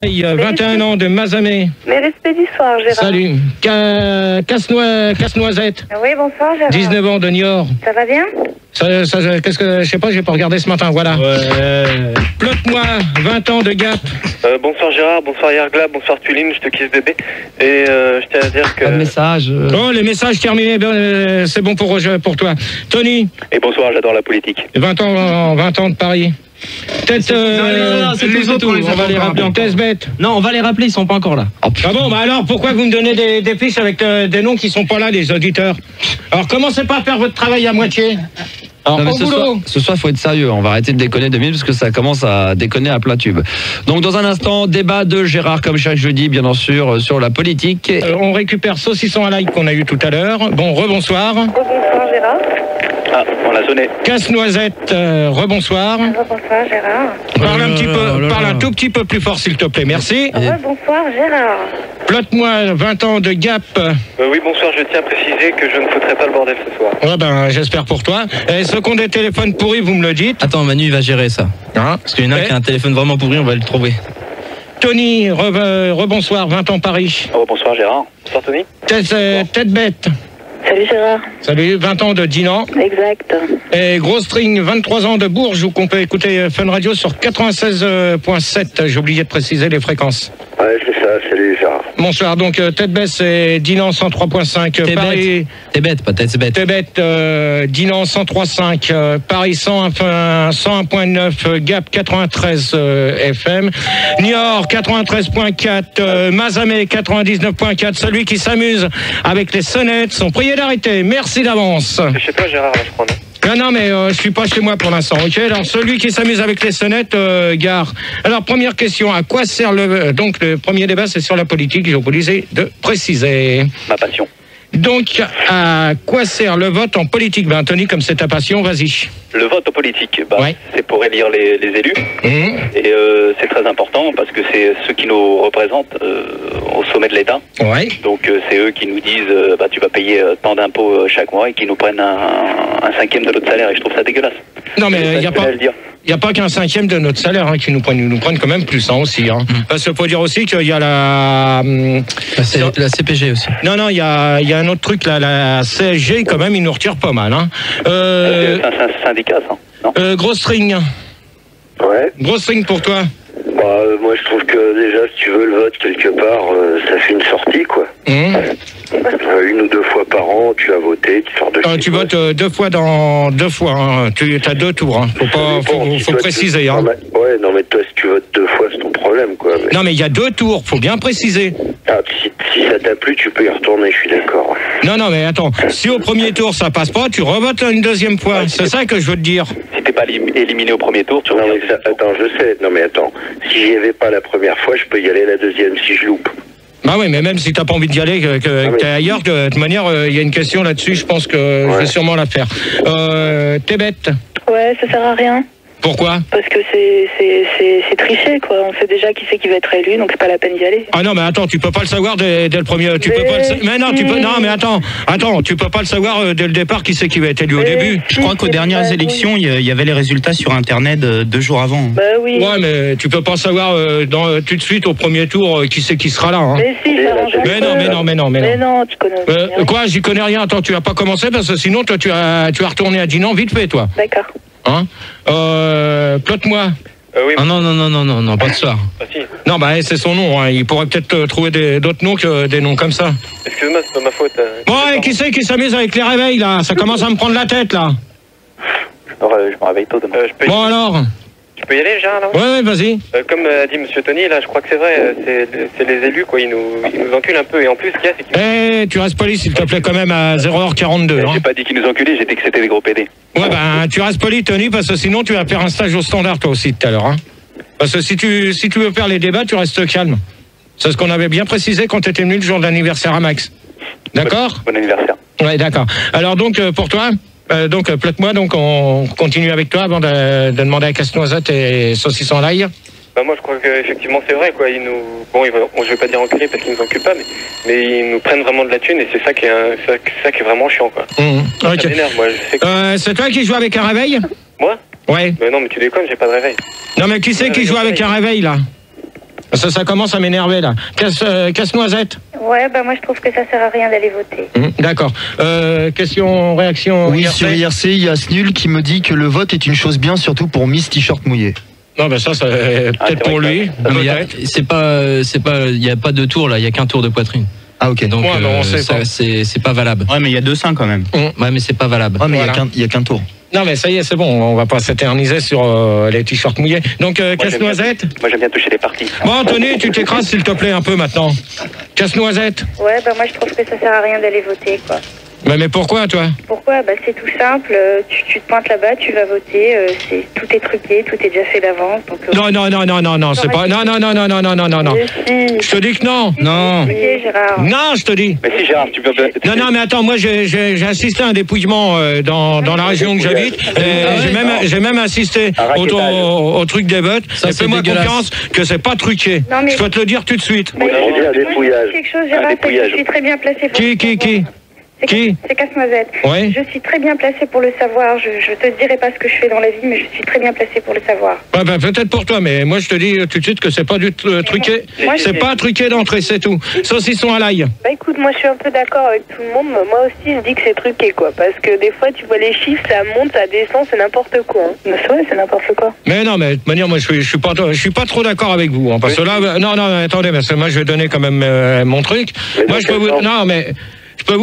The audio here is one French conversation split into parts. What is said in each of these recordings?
Il y a 21 ans de Mazamet. Les respects du soir, Gérard. Salut. Casse-noisette. Oui, bonsoir, Gérard. 19 ans de Niort. Ça va bien? Qu'est-ce que... Je sais pas, j'ai pas regardé ce matin, voilà. Ouais. Plotte-moi, 20 ans de Gap. Bonsoir Gérard, bonsoir Yergla, bonsoir Tuline, je te kiffe bébé. Et je tiens à dire que... Pas de message. Oh, les messages terminés, c'est bon pour toi. Tony. Et bonsoir, j'adore la politique. 20 ans de Paris. Peut-être... c'est tout. On va les rappeler en test bête. Non, on va les rappeler, ils sont pas encore là. Ah bon, bah alors pourquoi vous me donnez des fiches avec des noms qui sont pas là, les auditeurs? Alors commencez pas à faire votre travail à moitié. Alors, Non, mais au boulot. ce soir, faut être sérieux. On va arrêter de déconner 2 minutes parce que ça commence à déconner à plein tube. Donc, dans un instant, débat de Gérard, comme chaque jeudi, bien sûr, sur la politique. On récupère Saucisson à l'ail qu'on a eu tout à l'heure. Bon, rebonsoir. Bonsoir, Gérard. Ah, on l'a sonné. Casse-noisette, rebonsoir. Bonsoir, Gérard. Parle un tout petit peu plus fort, s'il te plaît, merci. Bonsoir, Gérard. Plotte-moi, 20 ans de Gap. Oui, bonsoir, je tiens à préciser que je ne foutrai pas le bordel ce soir. Ouais, ben, j'espère pour toi. Et ceux qui ont des téléphones pourris, vous me le dites. Attends, Manu, il va gérer ça. Hein? Parce qu'il y en a qui a un téléphone vraiment pourri, on va le trouver. Tony, rebonsoir, 20 ans Paris. Oh, bonsoir Gérard. Bonsoir Tony. Tête bête. Salut, Gérard. Salut, 20 ans de Dinan. Exact. Et Gros String, 23 ans de Bourges, où qu'on peut écouter Fun Radio sur 96.7. J'ai oublié de préciser les fréquences. Ouais, c'est ça, salut Gérard. Bonsoir, donc tête bête, c'est Dinan 103.5. Paris. T'es bête, pas tête bête. Tête bête, Dinan 103.5. Paris 101.9. Gap 93 FM. Niort 93.4. Mazamet 99.4. Celui qui s'amuse avec les sonnettes sont priés d'arrêter. Merci d'avance. C'est chez toi Gérard, là, je crois, non? Non, mais je suis pas chez moi pour l'instant, ok? Alors, celui qui s'amuse avec les sonnettes, gare. Alors, première question, à quoi sert donc, le premier débat, c'est sur la politique, j'ai oublié de préciser. Ma passion. Donc, à quoi sert le vote en politique? Ben, Tony, comme c'est ta passion, vas-y. Le vote politique, Ouais. c'est pour élire les élus. Et c'est très important parce que c'est ceux qui nous représentent au sommet de l'État. Ouais. Donc c'est eux qui nous disent tu vas payer tant d'impôts chaque mois et qui nous prennent un cinquième de notre salaire. Et je trouve ça dégueulasse. Non, mais il n'y a pas... Le dire. Il n'y a pas qu'un cinquième de notre salaire qui nous prennent. Ils nous prennent quand même plus aussi. Hein. Parce qu'il faut dire aussi qu'il y a la CPG aussi. Non, il y a un autre truc, là, la CSG, quand même, ils nous retirent pas mal. Hein. C'est un syndicat, ça, non? Gros String. Ouais. Gros String pour toi. Bah, moi je trouve que déjà, si tu veux le vote quelque part, ça fait une sortie, quoi. 1 ou 2 fois par an, tu vas voter, tu sors de chez Tu toi. votes 2 fois dans 2 fois. Hein. Tu as 2 tours. Hein. Faut préciser. Hein. Non, mais toi, si tu votes 2 fois, c'est ton problème, quoi. Mais... Non, mais il y a 2 tours. Faut bien préciser. Ah, si ça t'a plu, tu peux y retourner, je suis d'accord. Non, mais attends. Si au premier tour ça passe pas, tu revotes une 2e fois. C'est ça que je veux te dire. Si t'es pas éliminé au premier tour, tu Non, reviens. mais attends, je sais. Non, mais attends. Si j'y avais pas la première fois, je peux y aller la 2e si je loupe. Bah oui, mais même si t'as pas envie d'y aller, que t'es ailleurs, de toute manière, il y a une question là-dessus, je pense que je vais sûrement la faire. T'es bête. Ouais, ça sert à rien. Pourquoi? Parce que c'est triché, quoi. On sait déjà qui c'est qui va être élu, donc c'est pas la peine d'y aller. Ah non, mais attends, tu peux pas le savoir dès le premier. Tu peux pas mais non, mais attends, tu peux pas le savoir dès le départ qui c'est qui va être élu au début. Je crois qu'aux dernières élections, il y avait les résultats sur Internet 2 jours avant. Bah oui. Ouais, mais tu peux pas savoir tout de suite au premier tour qui c'est qui sera là. Hein. Mais si, ça arrange. Mais non. Mais non, tu connais rien. Quoi, j'y connais rien. Attends, tu vas pas commencer parce que sinon, toi, tu vas retourner à Dinan vite fait, toi. D'accord. Hein? Plotte-moi. Oui, Ah non, pas de ça. si. Non, bah, c'est son nom. Hein. Il pourrait peut-être trouver d'autres noms que des noms comme ça. Excuse-moi, c'est pas ma faute. Bon, et qui c'est qui s'amuse avec les réveils, là? Ça commence à me prendre la tête, là. Je me réveille tôt demain. Bon, alors? Je peux y aller, Gérard, là? Ouais, vas-y. Comme a dit Monsieur Tony, là, je crois que c'est vrai, c'est les élus, quoi, ils nous enculent un peu. Et en plus, ce qu'il y a, c'est qu'ils... Tu restes poli, s'il te plaît, quand même, à 0h42. Hein. J'ai pas dit qu'ils nous enculaient, j'ai dit que c'était des gros PD. Ouais, ben, tu restes poli, Tony, parce que sinon, tu vas faire un stage au standard, toi aussi, tout à l'heure. Hein. Parce que si tu veux faire les débats, tu restes calme. C'est ce qu'on avait bien précisé quand tu étais venu le jour de l'anniversaire à Max. D'accord? Bon anniversaire. Ouais, d'accord. Alors, donc, pour toi, plaque-moi, donc, on continue avec toi avant de demander à Casse-Noisette et Saucisson à l'ail. Bah moi je crois qu'effectivement c'est vrai quoi, je vais pas dire enculés parce qu'ils nous enculent pas, mais ils nous prennent vraiment de la thune et c'est ça qui est vraiment chiant quoi. Ça m'énerve, moi, je sais que... c'est toi qui joues avec un réveil? Moi? Ouais. Mais non mais tu déconnes, j'ai pas de réveil. Non mais qui c'est qui joue avec un réveil là? Ça commence à m'énerver là. Casse-noisette. Ouais, bah moi je trouve que ça sert à rien d'aller voter. D'accord. Réaction. Oui, IRC. sur IRC, il y a Snul qui me dit que le vote est une chose bien, surtout pour Miss T-shirt mouillé. Non, ben ça, c'est peut-être pour lui. Il n'y a pas de tour là, il n'y a qu'un tour de poitrine. Ah ok. Donc c'est pas valable. Ouais, mais il y a 2 seins quand même. Ouais, mais c'est pas valable. Ouais, mais il y a qu'un tour. Non, mais ça y est, c'est bon, on va pas s'éterniser sur les t-shirts mouillés. Donc, Casse-Noisette. Moi, j'aime bien toucher les parties. Bon, Anthony, tu t'écrases, s'il te plaît, un peu maintenant. Casse-Noisette. Ouais, bah moi je trouve que ça sert à rien d'aller voter, quoi. Mais pourquoi, toi? Pourquoi? Bah c'est tout simple, tu te pointes là-bas, tu vas voter, tout est truqué, tout est déjà fait d'avance. Donc, Non, c'est pas... Non. Je te dis que non. Non. Ok, Gérard. Non, je te dis. Mais si, Gérard, tu peux... Non, mais attends, moi, j'ai assisté à un dépouillement dans la région où j'habite. J'ai même assisté au truc des votes. Et fais-moi confiance que c'est pas truqué. Non, mais- Je peux te le dire tout de suite. Mais On dit un dépouillage. quelque chose, Gérard, c'est que je suis très bien placé pour Qui C'est Casse-Noisette. Ouais. Je suis très bien placé pour le savoir. Je te dirai pas ce que je fais dans la vie, mais je suis très bien placé pour le savoir. Ouais, ben, peut-être pour toi, mais moi je te dis tout de suite que c'est pas du truqué. Moi, C'est pas truqué d'entrée, c'est tout. Saucisson à l'ail. Bah écoute, moi je suis un peu d'accord avec tout le monde. Moi aussi je dis que c'est truqué quoi. Parce que des fois tu vois les chiffres, ça monte, ça descend, c'est n'importe quoi. Mais c'est n'importe quoi. Mais non, mais de toute manière, moi je suis pas trop d'accord avec vous. Hein, parce que là, non, mais attendez, parce que moi je vais donner quand même mon truc. Moi je peux vous, non, mais je peux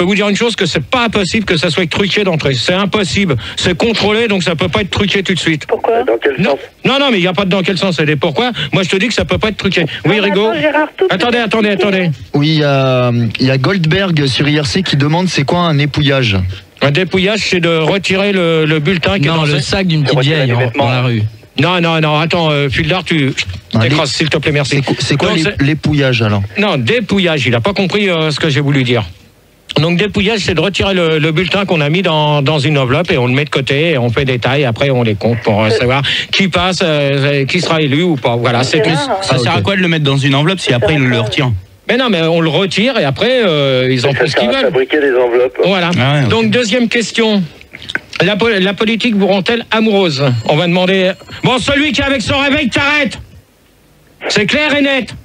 vous dire une chose, que c'est pas impossible que ça soit truqué d'entrée. C'est impossible. C'est contrôlé, donc ça peut pas être truqué tout de suite. Pourquoi? Dans quel sens? Non, mais il n'y a pas de dans quel sens, c'est des pourquoi. Moi je te dis que ça peut pas être truqué. Oui, Rigaud. Attendez. Oui, il y a Goldberg sur IRC qui demande c'est quoi un épouillage. Un dépouillage, c'est de retirer le bulletin qui est dans le sac d'une petite vieille dans la rue. Non, attends, Fuldar, tu t'écrases, s'il te plaît, merci. C'est quoi l'épouillage alors? Non, dépouillage, il n'a pas compris ce que j'ai voulu dire. Donc dépouillage, c'est de retirer le bulletin qu'on a mis dans une enveloppe et on le met de côté et on fait des tailles, après on les compte pour savoir qui passe, qui sera élu ou pas. Voilà, c'est tout. Ça sert à quoi de le mettre dans une enveloppe si après il le retire? Mais non, mais on le retire et après ils en font ce qu'ils veulent. Fabriquer des enveloppes. Voilà. Ah ouais, okay. Donc deuxième question. La politique vous rend-elle amoureuse? On va demander... Bon, celui qui est avec son réveil, t'arrêtes. C'est clair et net.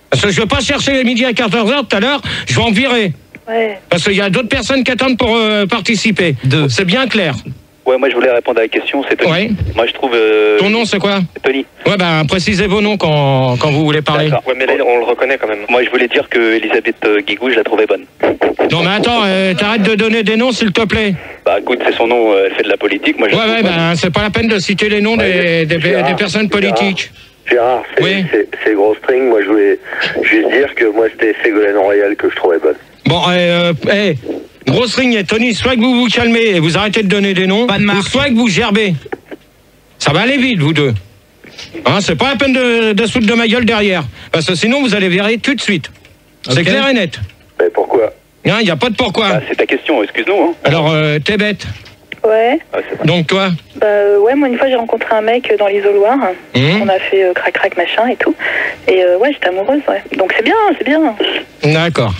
Parce que je ne veux pas chercher midi à 14h tout à l'heure, je vais en virer. Ouais. Parce qu'il y a d'autres personnes qui attendent pour participer. C'est bien clair. Ouais, moi je voulais répondre à la question, c'est Tony. Ouais. Moi je trouve... Ton nom, c'est quoi? Tony. Ouais, ben précisez vos noms quand vous voulez parler. D'accord. Ouais, mais là on le reconnaît quand même. Moi je voulais dire que Elisabeth Guigou, je la trouvais bonne. Non, mais attends, t'arrêtes de donner des noms, s'il te plaît. Bah écoute, c'est son nom, elle fait de la politique. Moi, je Ouais, ben c'est pas la peine de citer les noms des personnes politiques. Gérard, c'est gros string. Moi je voulais juste dire que moi c'était Ségolène Royal que je trouvais bonne. Bon, Grosse Ring et Tony, soit que vous vous calmez et vous arrêtez de donner des noms, ou soit que vous gerbez. Ça va aller vite, vous deux. Hein, c'est pas la peine de se foutre de ma gueule derrière. Parce que sinon, vous allez virer tout de suite. C'est Okay. clair et net. Mais pourquoi? Il n'y a pas de pourquoi. Bah, c'est ta question, excuse-nous. Hein. Alors, t'es bête. Ouais. Donc, toi? Bah ouais, moi une fois j'ai rencontré un mec dans l'isoloir. On a fait crac-crac machin et tout. Et ouais, j'étais amoureuse, ouais. Donc c'est bien. D'accord.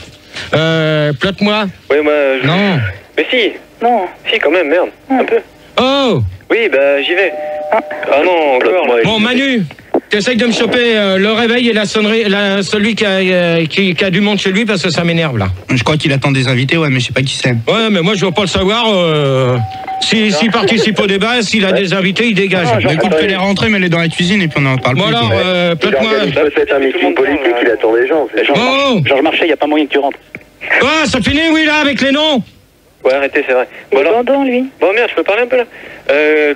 Plotte-moi. Oui, moi... Non. Mais si. Non. Si, quand même, merde. Un peu. Oh! Oui, bah j'y vais. Ah non, encore. Bon, Manu, t'essayes de me choper le réveil et la sonnerie, celui qui a du monde chez lui parce que ça m'énerve là. Je crois qu'il attend des invités, ouais, mais je sais pas qui c'est. Ouais, mais moi je veux pas le savoir. S'il participe au débat, s'il a des invités, il dégage. Écoute, fais-les rentrer, mais elle est dans la cuisine et puis on en parle Bon plus. alors, plate-moi. Peut-être un meeting politique, il attend des gens. Oh! Georges Marchais, y a pas moyen que tu rentres. Ah, ça finit, oui, là, avec les noms. Ouais, arrêtez, c'est vrai. Bon, abandon, lui. Bon, merde, je peux parler un peu là.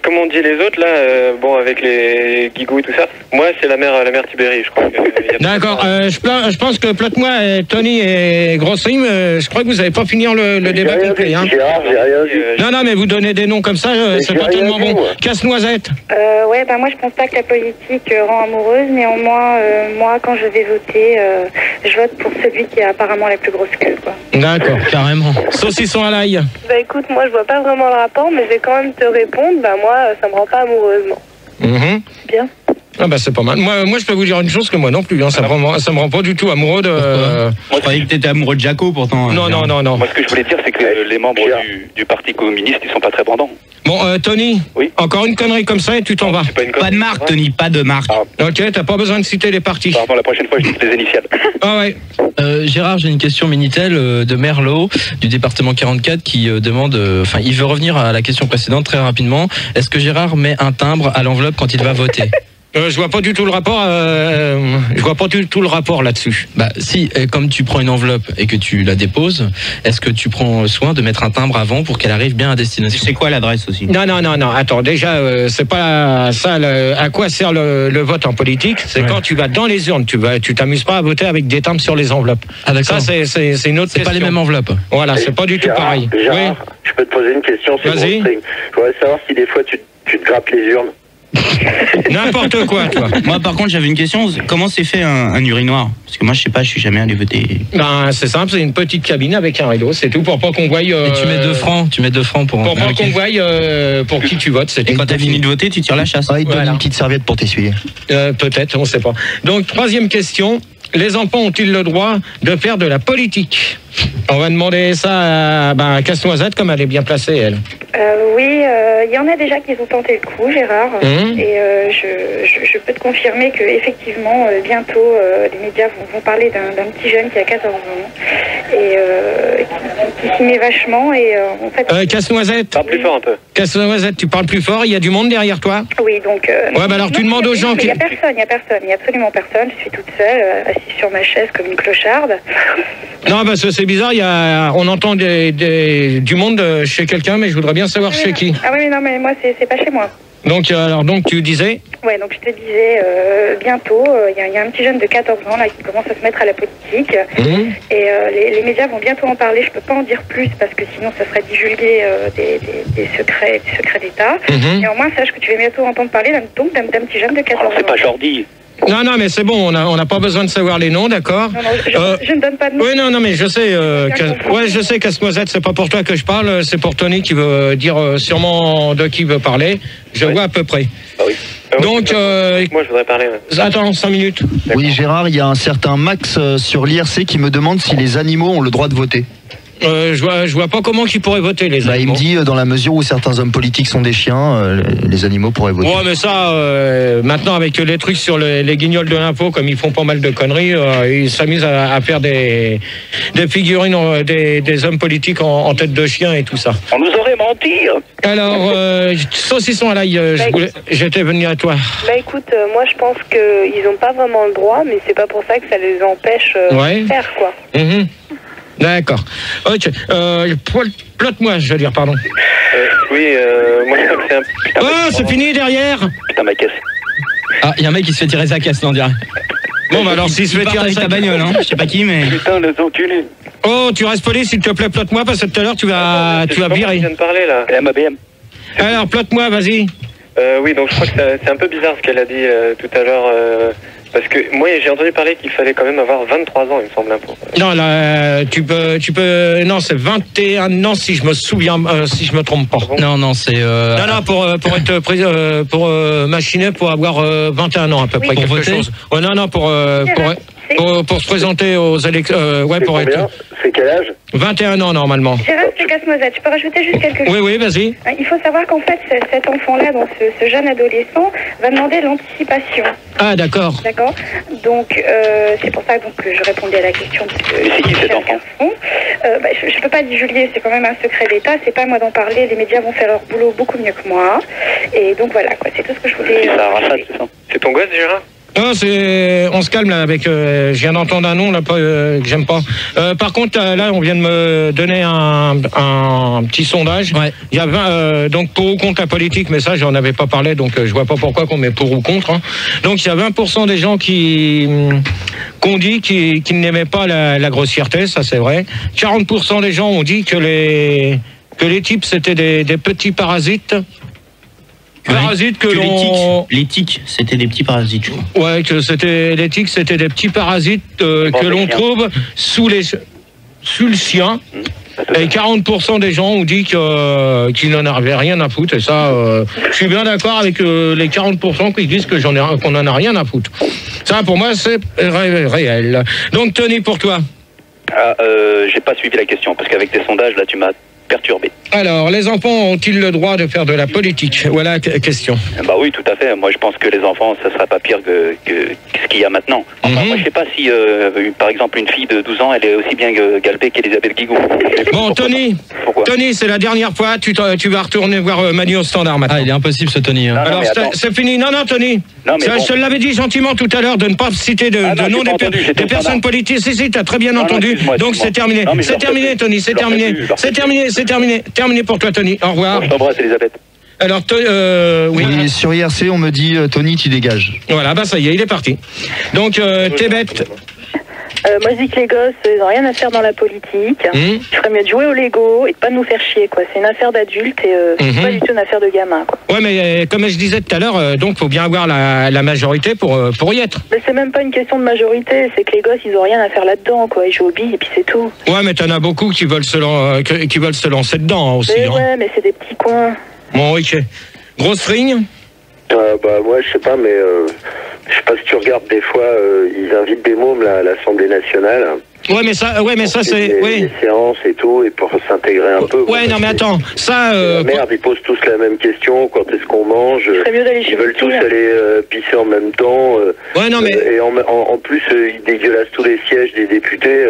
Comme on dit les autres là, bon, avec les Guigou et tout ça, moi c'est la mère Tibéri, je crois. D'accord, je pense que Plate-moi, Tony et Grossrim, je crois que vous n'avez pas fini le débat complet. Hein. Gérard, j'ai rien dit. Non, mais vous donnez des noms comme ça, c'est pas tellement bon. Casse-noisette. Ouais, bah moi je pense pas que la politique rend amoureuse. Néanmoins, moi quand je vais voter, je vote pour celui qui a apparemment la plus grosse queue, quoi. D'accord, carrément. Saucisson à l'ail. Bah écoute, moi je vois pas vraiment le rapport, mais je vais quand même te répondre. Bah moi, ça me rend pas amoureuse, non. Mhm. Bien. Ah bah c'est pas mal. Moi je peux vous dire une chose que moi non plus. Hein, ça me rend pas du tout amoureux de. Moi je croyais que t'étais amoureux de Jaco pourtant. Non. Moi ce que je voulais dire c'est que les membres du parti communiste ils sont pas très bandants. Bon Tony, oui. Encore une connerie comme ça et tu t'en vas. Pas de marque Tony, pas de marque. Ok, t'as pas besoin de citer les partis. Pardon, la prochaine fois je dis les initiales. Ah ouais. Gérard, j'ai une question Minitel de Merlot du département 44 qui demande, il veut revenir à la question précédente très rapidement. Est-ce que Gérard met un timbre à l'enveloppe quand il va voter? Je vois pas du tout le rapport. Là-dessus. Bah si, comme tu prends une enveloppe et que tu la déposes, est-ce que tu prends soin de mettre un timbre avant pour qu'elle arrive bien à destination? C'est quoi l'adresse aussi? Non. Attends, déjà, c'est pas ça. À quoi sert le vote en politique? C'est quand tu vas dans les urnes, tu t'amuses pas à voter avec des timbres sur les enveloppes. Ah d'accord. Ça, c'est une autre question. C'est pas les mêmes enveloppes. Voilà, c'est pas du tout pareil. Gérard, je peux te poser une question sur Vas-y. Je voudrais savoir si des fois tu te grappes les urnes. N'importe quoi, toi. Moi, par contre, j'avais une question. Comment s'est fait un urinoir? Parce que moi, je sais pas, je suis jamais allé voter. Ben, c'est simple, c'est une petite cabine avec un rideau, c'est tout, pour pas qu'on voie. Et tu mets 2 francs, pour pas qu'on voie pour qui tu votes. Et quand t'as fini de voter, tu tires la chasse. Ah, il te donne une petite serviette pour t'essuyer. Peut-être, on sait pas. Donc, troisième question. Les enfants ont-ils le droit de faire de la politique? On va demander ça à Casse-Noisette, comme elle est bien placée, elle. Oui, il y en a déjà qui ont tenté le coup, Gérard. Et je peux te confirmer que effectivement, bientôt, les médias vont parler d'un petit jeune qui a 14 ans et qui s'y met vachement. Et en fait, Casse-Noisette. Parle plus fort un peu. Casse-Noisette, tu parles plus fort. Il y a du monde derrière toi. Oui, donc. Ouais, alors tu demandes aux gens qui. Il y a personne, il y a absolument personne. Je suis toute seule, assise sur ma chaise comme une clocharde. Non, parce que c'est bizarre. On entend du monde chez quelqu'un, mais je voudrais bien savoir chez qui. Ah oui, mais non, mais moi, c'est pas chez moi. Donc tu disais? Ouais, donc je te disais, bientôt, il y a un petit jeune de 14 ans là qui commence à se mettre à la politique. Et les médias vont bientôt en parler. Je peux pas en dire plus parce que sinon ça serait divulguer des secrets d'État. Néanmoins, sache que tu vas bientôt entendre parler d'un petit jeune de 14 ans. Alors c'est pas Jordi. Non, mais c'est bon, on n'a pas besoin de savoir les noms, d'accord? Non, je ne donne pas de nom. Oui, non, mais je sais, je sais, Casse-Noisette, c'est pas pour toi que je parle, c'est pour Tony qui veut dire sûrement de qui veut parler. Je vois à peu près. Ah oui. Donc, moi, je voudrais parler. Attends, 5 minutes. Oui, Gérard, il y a un certain Max sur l'IRC qui me demande si les animaux ont le droit de voter. Je vois pas comment ils pourraient voter, les animaux. Il me dit, dans la mesure où certains hommes politiques sont des chiens, les animaux pourraient voter. Ouais, mais ça, maintenant, avec les trucs sur les guignols de l'impôt, comme ils font pas mal de conneries, ils s'amusent à faire des figurines, des hommes politiques en tête de chien et tout ça. On nous aurait menti. Alors, saucisson à l'ail, j'étais venu à toi. Bah écoute, moi je pense qu'ils n'ont pas vraiment le droit, mais c'est pas pour ça que ça les empêche de faire, quoi. D'accord. Ok. Plotte-moi, je veux dire, pardon. Oui, moi je crois que c'est un putain. Oh, c'est fini derrière. Putain, ma caisse. Ah, il y a un mec qui se fait tirer sa caisse, là, on dirait. Bon, bah alors s'il se fait tirer sa bagnole, hein. Je sais pas qui, mais. Putain, les enculés. Oh, tu restes poli, s'il te plaît, plotte-moi, parce que tout à l'heure, tu vas virer. Je viens de parler, là. Et ma BM. Alors, plotte-moi, vas-y. Oui, donc je crois que c'est un peu bizarre ce qu'elle a dit tout à l'heure. Parce que moi, j'ai entendu parler qu'il fallait quand même avoir 23 ans, il me semble, pour. Non, là, tu peux. Non, c'est 21 ans si je me souviens, si je me trompe pas. Non, c'est. Non, pour être pour machiner, pour avoir 21 ans à peu près, quelque chose. Ouais, non, pour se présenter aux élections. Ouais, pour être. C'est quel âge? 21 ans normalement. Gérard, c'est Casse-Noisette. Je peux rajouter juste quelque chose? Oui, vas-y. Il faut savoir qu'en fait, cet enfant-là, donc ce jeune adolescent, va demander l'anticipation. Ah, d'accord. D'accord. Donc, c'est pour ça que je répondais à la question. C'est qui cet enfant? Je peux pas divulguer, c'est quand même un secret d'État. C'est pas à moi d'en parler. Les médias vont faire leur boulot beaucoup mieux que moi. Et donc voilà, quoi. C'est tout ce que je voulais. C'est ton gosse, Gérard? Non, on se calme là avec. Je viens d'entendre un nom là que j'aime pas. Par contre, là, on vient de me donner un petit sondage. Ouais. Il y a 20, donc pour ou contre la politique, mais ça, j'en avais pas parlé, donc je vois pas pourquoi qu'on met pour ou contre. Hein. Donc il y a 20% des gens qu'on dit qu'ils n'aimaient pas la grossièreté, ça c'est vrai. 40% des gens ont dit que les types c'était des petits parasites. Parasites que les tiques, c'était des petits parasites, je crois. Ouais, que les tiques, c'était des petits parasites que l'on trouve sous le chien. Et 40% des gens ont dit qu'ils n'en avaient rien à foutre. Et ça, je suis bien d'accord avec les 40% qui disent qu'on n'en a rien à foutre. Ça, pour moi, c'est réel. Donc, Tony, pour toi? J'ai pas suivi la question, parce qu'avec tes sondages, là, tu m'as perturbé. Alors, les enfants ont-ils le droit de faire de la politique? Voilà la question. Bah oui, tout à fait. Moi, je pense que les enfants, ça sera pas pire que ce qu'il y a maintenant. Enfin, moi, je sais pas si, par exemple, une fille de 12 ans, elle est aussi bien galpée qu'Elisabeth Guigou. Bon, Tony, c'est la dernière fois. Tu vas retourner voir Manu au standard maintenant. Ah, il est impossible ce Tony. Hein. Alors, c'est fini. Non, Tony. Je te l'avais dit gentiment tout à l'heure de ne pas citer de nom des personnes politiques. Si, tu as très bien entendu. Donc, c'est terminé. C'est terminé, Tony. C'est terminé. C'est terminé. C'est terminé. Terminé pour toi, Tony. Au revoir. Je t'embrasse, Elisabeth. Alors, oui. Sur IRC, on me dit Tony, tu dégages. Voilà, bah ça y est, il est parti. Donc, t'es bête. Moi, je dis que les gosses, ils n'ont rien à faire dans la politique. Je ferais mieux de jouer au Lego et de pas nous faire chier, quoi. C'est une affaire d'adulte et c'est pas du tout une affaire de gamin, quoi. Ouais, mais comme je disais tout à l'heure, donc faut bien avoir la majorité pour y être. Mais c'est même pas une question de majorité, c'est que les gosses, ils ont rien à faire là-dedans, quoi. Ils jouent aux billes et puis c'est tout. Ouais, mais t'en as beaucoup qui veulent se lancer dedans aussi. Mais ouais, mais c'est des petits cons. Bon, ok. Grosse string. Bah moi je sais pas, mais je sais pas si tu regardes des fois, ils invitent des mômes là, à l'Assemblée nationale. Ouais mais ça c'est des séances et tout, et pour s'intégrer un peu. Ouais, non mais attends, ça la merde, ils posent tous la même question, quand est-ce qu'on mange? Ils veulent tous aller pisser en même temps. Ouais, non mais et en plus ils dégueulassent tous les sièges des députés.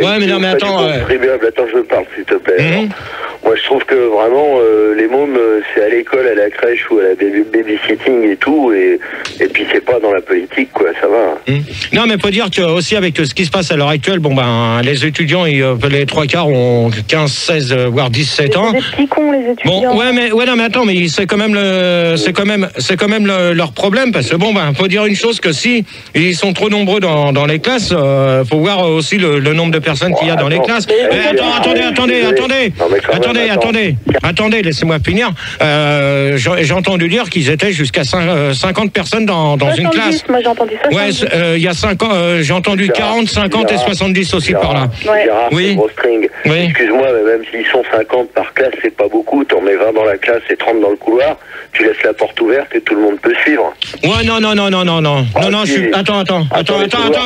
Ouais, mais non mais attends, attends, je parle s'il te plaît. Moi je trouve que vraiment les mômes c'est à l'école, à la crèche ou à la babysitting et tout, et puis c'est pas dans la politique, quoi, ça va. Non mais faut dire que aussi avec ce qui se passe à l'heure actuelle, bon ben les étudiants, les 3/4 ont 15, 16 voire 17 ans. C'est des petits cons, les étudiants. Bon, non mais attends, mais c'est quand même leur problème, parce que bon ben faut dire une chose, que si ils sont trop nombreux dans les classes, faut voir aussi le nombre de personnes qu'il y a dans les classes. Attendez, laissez-moi finir. J'ai entendu dire qu'ils étaient jusqu'à 50 personnes dans une classe. Moi j'ai entendu ça. Ouais, il y a 5 ans, j'ai entendu 40, 50 et 70 aussi par là. Gérard, oui. Gros string. Oui. Excuse-moi, mais même s'ils sont 50 par classe, c'est pas beaucoup. T'en mets 20 dans la classe et 30 dans le couloir. Tu laisses la porte ouverte et tout le monde peut suivre. Ouais, non. Je suis. Attends,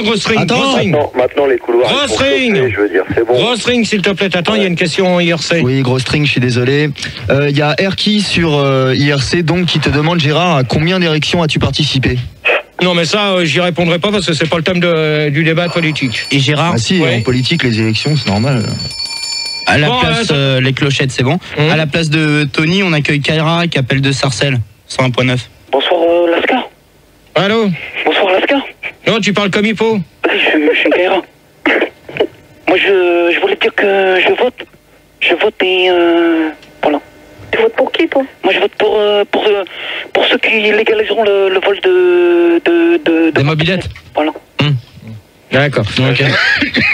gros string. Maintenant les couloirs. Gros string. Je veux dire, c'est bon. Gros string, s'il te plaît. Attends, il y a une question IRC. Oui, gros string, je suis désolé. Il y a Erki sur IRC donc qui te demande, Gérard, à combien d'érections as-tu participé? Non mais ça, j'y répondrai pas parce que c'est pas le thème du débat politique. Et Gérard? Ah si, en politique, les élections, c'est normal. À la place, les clochettes, c'est bon. À la place de Tony, on accueille Kaira qui appelle de Sarcelles, 101.9. Bonsoir, Lascar. Allô? Bonsoir, Lascar. Non, tu parles comme il faut. Je suis Kaira. Moi, je voulais dire que je vote. Je vote et voilà. Tu votes pour qui, toi? Moi, je vote pour ceux qui légaliseront le vol de des mobylettes. Voilà. D'accord. Okay.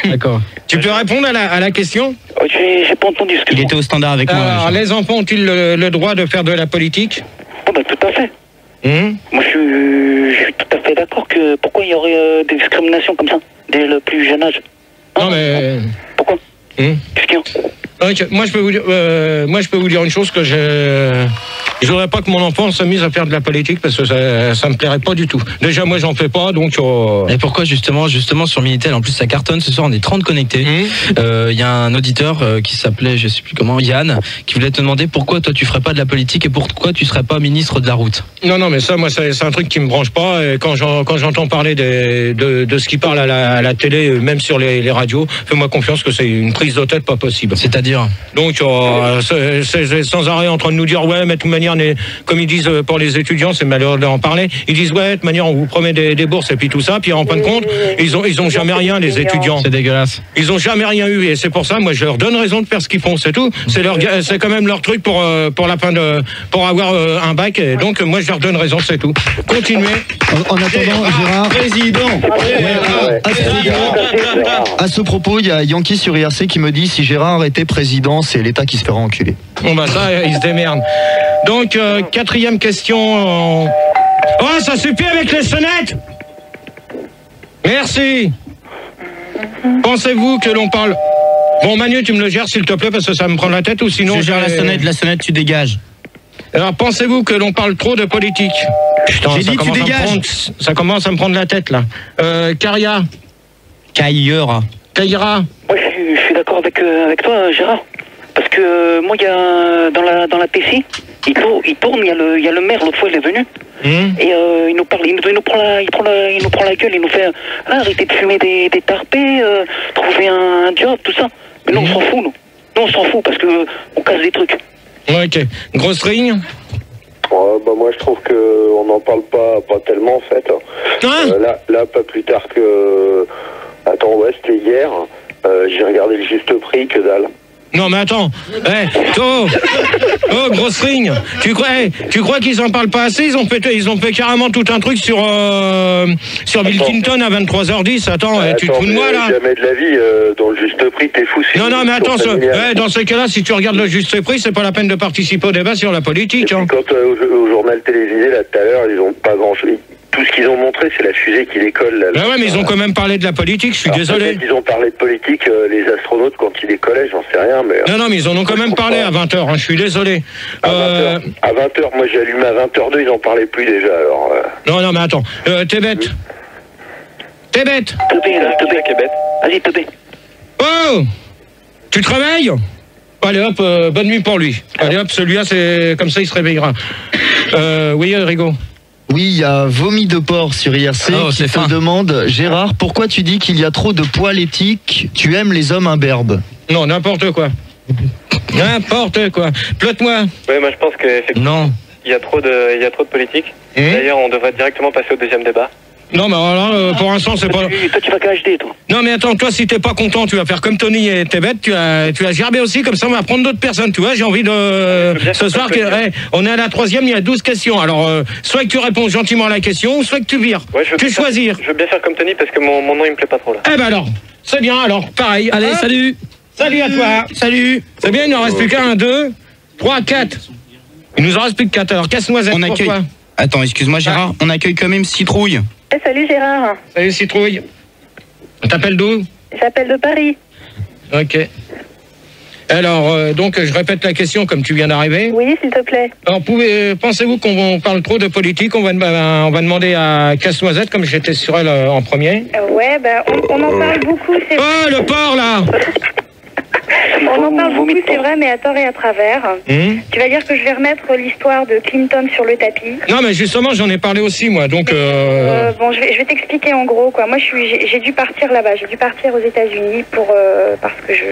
D'accord. Tu peux répondre à la question? J'ai pas entendu ce que. Il était au standard avec moi. Alors, les enfants ont-ils le droit de faire de la politique? Oh, bah, tout à fait. Moi, je suis tout à fait d'accord que pourquoi il y aurait des discriminations comme ça dès le plus jeune âge. Non mais. Pourquoi? Qu'est-ce qu'il y a? Moi je peux vous dire une chose, que je voudrais pas que mon enfant se mise à faire de la politique, parce que ça me plairait pas du tout. Déjà moi j'en fais pas, donc. Et pourquoi justement sur Minitel, en plus ça cartonne, ce soir on est 30 connectés. Il y a un auditeur qui s'appelait, je sais plus comment, Yann, qui voulait te demander pourquoi toi tu ferais pas de la politique et pourquoi tu serais pas ministre de la route. Non mais ça, moi c'est un truc qui me branche pas, et quand j'entends parler de ce qui parle à la télé, même sur les radios, fais-moi confiance que c'est une prise de tête pas possible. C'est-à-dire? Donc c'est sans arrêt en train de nous dire ouais, mais de toute manière, comme ils disent pour les étudiants, c'est malheureux d'en parler, ils disent ouais, de toute manière on vous promet des bourses et puis tout ça, puis en fin de compte ils ont jamais rien, les étudiants. C'est dégueulasse. Ils ont jamais rien eu, et c'est pour ça moi je leur donne raison de faire ce qu'ils font, c'est tout. C'est quand même leur truc pour la fin pour avoir un bac, et donc moi je leur donne raison, c'est tout. Continuez. En attendant, Gérard, président. À ce propos, il y a Yankee sur IRC qui me dit, si Gérard était président, c'est l'État qui se fera enculer. Bon bah ça, il se démerde. Donc, 4e question. Oh, ça suffit avec les sonnettes. Merci. Pensez-vous que l'on parle... Bon, Manu, tu me le gères, s'il te plaît, parce que ça me prend la tête, ou sinon... Je gère la sonnette, tu dégages. Alors, pensez-vous que l'on parle trop de politique? Putain, j'ai dit, tu dégages. Ça commence à me prendre la tête, là. Karia. Kaira. Moi, je suis d'accord avec toi, Gérard. Parce que moi, il y a dans la PC, il tourne, il y a le maire, l'autre fois, il est venu. Et il nous parle, il nous prend la gueule, il nous fait arrêtez de fumer des tarpés, trouver un job, tout ça. Mais nous, on s'en fout, nous. Nous, on s'en fout parce que on casse des trucs. Ouais, ok. Grosse rigne. Moi, je trouve qu'on n'en parle pas tellement, en fait. Là, pas plus tard que... Attends, ouais, c'était hier. J'ai regardé le juste prix, que dalle. Non, mais attends. Grosse rigne. Tu crois qu'ils en parlent pas assez? Ils ont fait carrément tout un truc sur Bill Clinton à 23h10. Attends, tu te fous de moi, là? Jamais de la vie, dans le juste prix, t'es fou. Non, mais attends, dans ce cas-là, si tu regardes le juste prix, c'est pas la peine de participer au débat sur la politique. Hein. Quand au journal télévisé, là, tout à l'heure, ils ont pas grand-chose. Tout ce qu'ils ont montré, c'est la fusée qui décolle. Là, ouais, mais ils ont quand même parlé de la politique, je suis désolé. Ils ont parlé de politique, les astronautes, quand ils décollaient, j'en sais rien. Mais, non, mais ils en ont quand même parlé à 20h, hein, je suis désolé. À 20h, moi j'ai allumé à 20h02, ils en parlaient plus déjà, alors... Non, mais attends, t'es bête. T'es bête. Vas-y, t'es bête. Oh, tu te réveilles? Allez hop, bonne nuit pour lui. Allez hop, celui-là, c'est comme ça, il se réveillera. Oui, Rigaud. Oui, il y a Vomi de porc sur IRC qui te demande, Gérard, pourquoi tu dis qu'il y a trop de poils éthiques? Tu aimes les hommes imberbes? Non, n'importe quoi. N'importe quoi. Plotte-moi. Oui, moi je pense que non. Il y a trop de politique. D'ailleurs, on devrait directement passer au deuxième débat. Non, mais alors, pour l'instant, c'est pas... Toi, tu vas qu'à HD, toi. Non, mais attends, toi, si t'es pas content, tu vas faire comme Tony et t'es bête, tu vas gerber aussi, comme ça, on va prendre d'autres personnes, tu vois, j'ai envie de... Ce soir, on est à la 3e, il y a 12 questions, alors, soit que tu réponds gentiment à la question, ou soit que tu vires. Ouais, tu choisir. Je veux bien faire comme Tony, parce que mon nom, il me plaît pas trop, là. Eh ben alors, c'est bien, alors, pareil. Allez, salut. Salut à toi. Salut. C'est bien, il n'en reste plus qu'un, 2, 3, 4. Il nous en reste plus que 4, alors, casse-noisette, pourquoi? Attends, excuse-moi, Gérard, on accueille quand même Citrouille. Salut Gérard. Salut Citrouille. T'appelles d'où? J'appelle de Paris. Ok. Alors, donc, je répète la question comme tu viens d'arriver. Oui, s'il te plaît. Alors, pensez-vous qu'on parle trop de politique? On va demander à Casse-Noisette, comme j'étais sur elle en premier. Ouais, on en parle beaucoup. Oh, le porc, là! On en parle beaucoup, c'est vrai, mais à tort et à travers. Tu vas dire que je vais remettre l'histoire de Clinton sur le tapis. Non, mais justement, j'en ai parlé aussi, moi, donc... Bon, je vais t'expliquer en gros, quoi. Moi, j'ai dû partir là-bas, j'ai dû partir aux États-Unis parce que je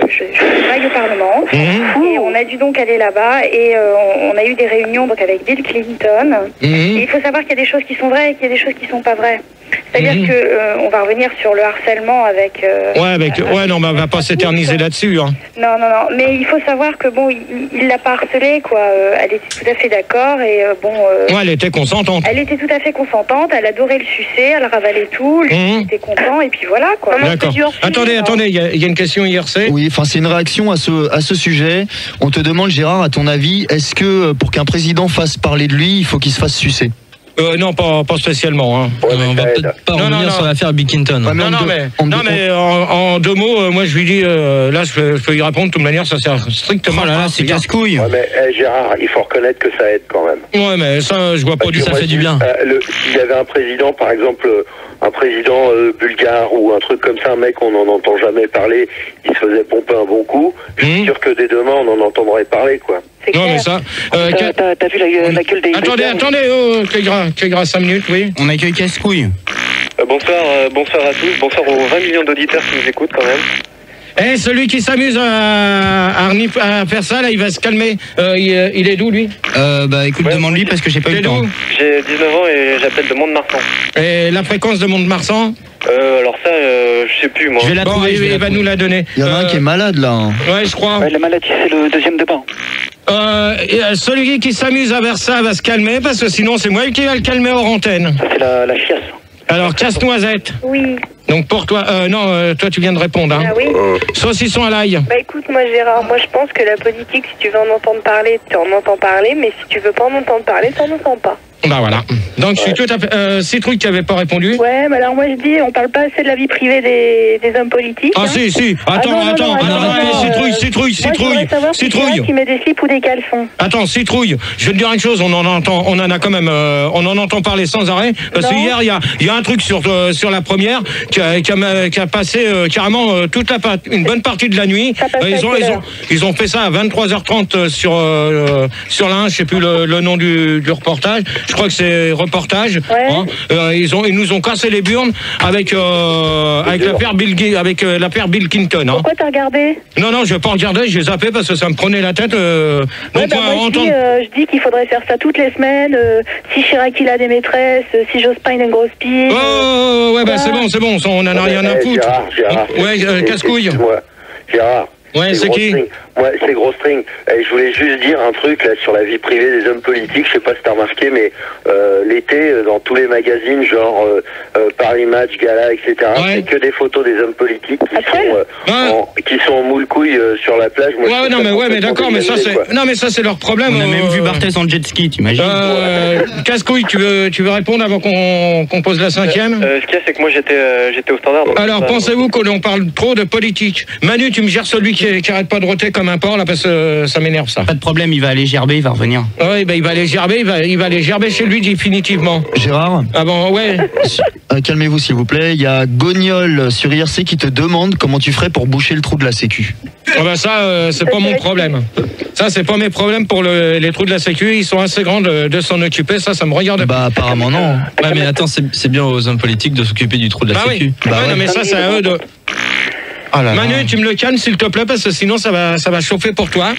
travaille au Parlement. Et on a dû donc aller là-bas, et on a eu des réunions donc avec Bill Clinton. Et il faut savoir qu'il y a des choses qui sont vraies et qu'il y a des choses qui sont pas vraies. C'est-à-dire que on va revenir sur le harcèlement avec... non, mais on va pas s'éterniser là-dessus, hein. Non, mais il faut savoir que bon, il l'a pas harcelée, quoi. Elle était tout à fait d'accord et ouais, elle était consentante. Elle était tout à fait consentante, elle adorait le sucer, elle ravalait tout, lui était content et puis voilà, quoi. D'accord. Attendez, il y a une question IRC. Oui, enfin c'est une réaction à ce sujet. On te demande, Gérard, à ton avis, est-ce que pour qu'un président fasse parler de lui, il faut qu'il se fasse sucer? Non, pas spécialement. Hein. On va peut-être pas revenir sur l'affaire Bill Clinton. Mais en 2 mots, moi je lui dis, là je peux y répondre de toute manière, ça sert strictement là, c'est casse-couille. Ouais, mais Gérard, il faut reconnaître que ça aide quand même. Ouais, mais ça, je vois pas du tout. Ça fait du bien. S'il y avait un président, par exemple, un président bulgare ou un truc comme ça, un mec, on n'en entend jamais parler, il se faisait pomper un bon coup, je suis sûr que dès demain, on en entendra parler, quoi. Non, mais ça... T'as vu la gueule des... Attendez, Clégra, 5 minutes, oui. On accueille Casse-Couille. Bonsoir à tous, bonsoir aux 20 millions d'auditeurs qui nous écoutent quand même. Celui qui s'amuse à faire ça, là, il va se calmer. Il est d'où, lui? Écoute, demande-lui parce que j'ai pas eu le temps. J'ai 19 ans et j'appelle de Mont-de-Marsan. Et la fréquence de Mont-de-Marsan? Alors ça, je sais plus, moi. Je vais la trouver, il va nous la donner. Il y en a un qui est malade, là. Hein. Ouais, je crois. La maladie, c'est le deuxième débat. Celui qui s'amuse à faire ça va se calmer, parce que sinon, c'est moi qui va le calmer hors antenne. Ça, c'est la chiasse. Alors, Casse-Noisette. Oui. Donc pour toi, toi tu viens de répondre. Hein. Ah oui. Saucisson à l'ail. Bah écoute, moi Gérard, je pense que la politique, si tu veux en entendre parler, tu en entends parler, mais si tu veux pas en entendre parler, tu en entends pas. Bah voilà. Donc je suis tout à fait... Citrouille qui n'avait pas répondu. Ouais, mais alors moi je dis, on parle pas assez de la vie privée des hommes politiques. Ah si, attends, Citrouille. Citrouille qui met des slips ou des caleçons. Attends, Citrouille, je vais te dire une chose, on en entend parler sans arrêt, parce que hier, il y a un truc sur la première qui a passé carrément une bonne partie de la nuit. Ils ont fait ça à 23h30 sur la 1, je sais plus le nom du reportage. Je crois que c'est reportage. Ouais. Hein. Ils nous ont cassé les burnes avec l'affaire Bill Clinton. Hein. Pourquoi t'as regardé? Non, je vais pas regarder, j'ai zappé parce que ça me prenait la tête. Je dis qu'il faudrait faire ça toutes les semaines. Si Chirac il a des maîtresses, si Jospin il a une grosse pipe. C'est bon, on en a rien à foutre. Gérard. Ouais, casse-couille. Gérard. Ouais, c'est qui? Ouais, c'est Gros String. Et je voulais juste dire un truc là sur la vie privée des hommes politiques. Je sais pas si t'as remarqué, mais l'été, dans tous les magazines, genre Paris Match, Gala, etc., c'est que des photos des hommes politiques qui sont en moule-couille sur la plage. Moi, mais d'accord, mais ça c'est leur problème. On a même vu Barthès en jet ski, t'imagines? Casse-couille, tu veux répondre avant qu'on pose la cinquième? Ce qu'il y a, c'est que moi j'étais au Standard. Alors, pensez-vous qu'on parle trop de politique? Manu, tu me gères celui qui arrête pas de roter comme un porc là, parce que ça m'énerve ça. Pas de problème, il va aller gerber, il va revenir. Oui, il va aller gerber, il va aller gerber chez lui définitivement. Gérard? Ah bon, ouais. Calmez-vous s'il vous plaît. Il y a Gognol sur IRC qui te demande comment tu ferais pour boucher le trou de la Sécu. Ça, c'est pas mon problème. Ça, c'est pas mes problèmes pour les trous de la Sécu. Ils sont assez grands de s'en occuper. Ça me regarde. Bah, apparemment non. Ouais, mais attends, c'est bien aux hommes politiques de s'occuper du trou de la Sécu. Oui. Non, mais ça, c'est à eux de... Oh là Manu, là. tu me le calmes s'il te plaît, parce que sinon ça va chauffer pour toi.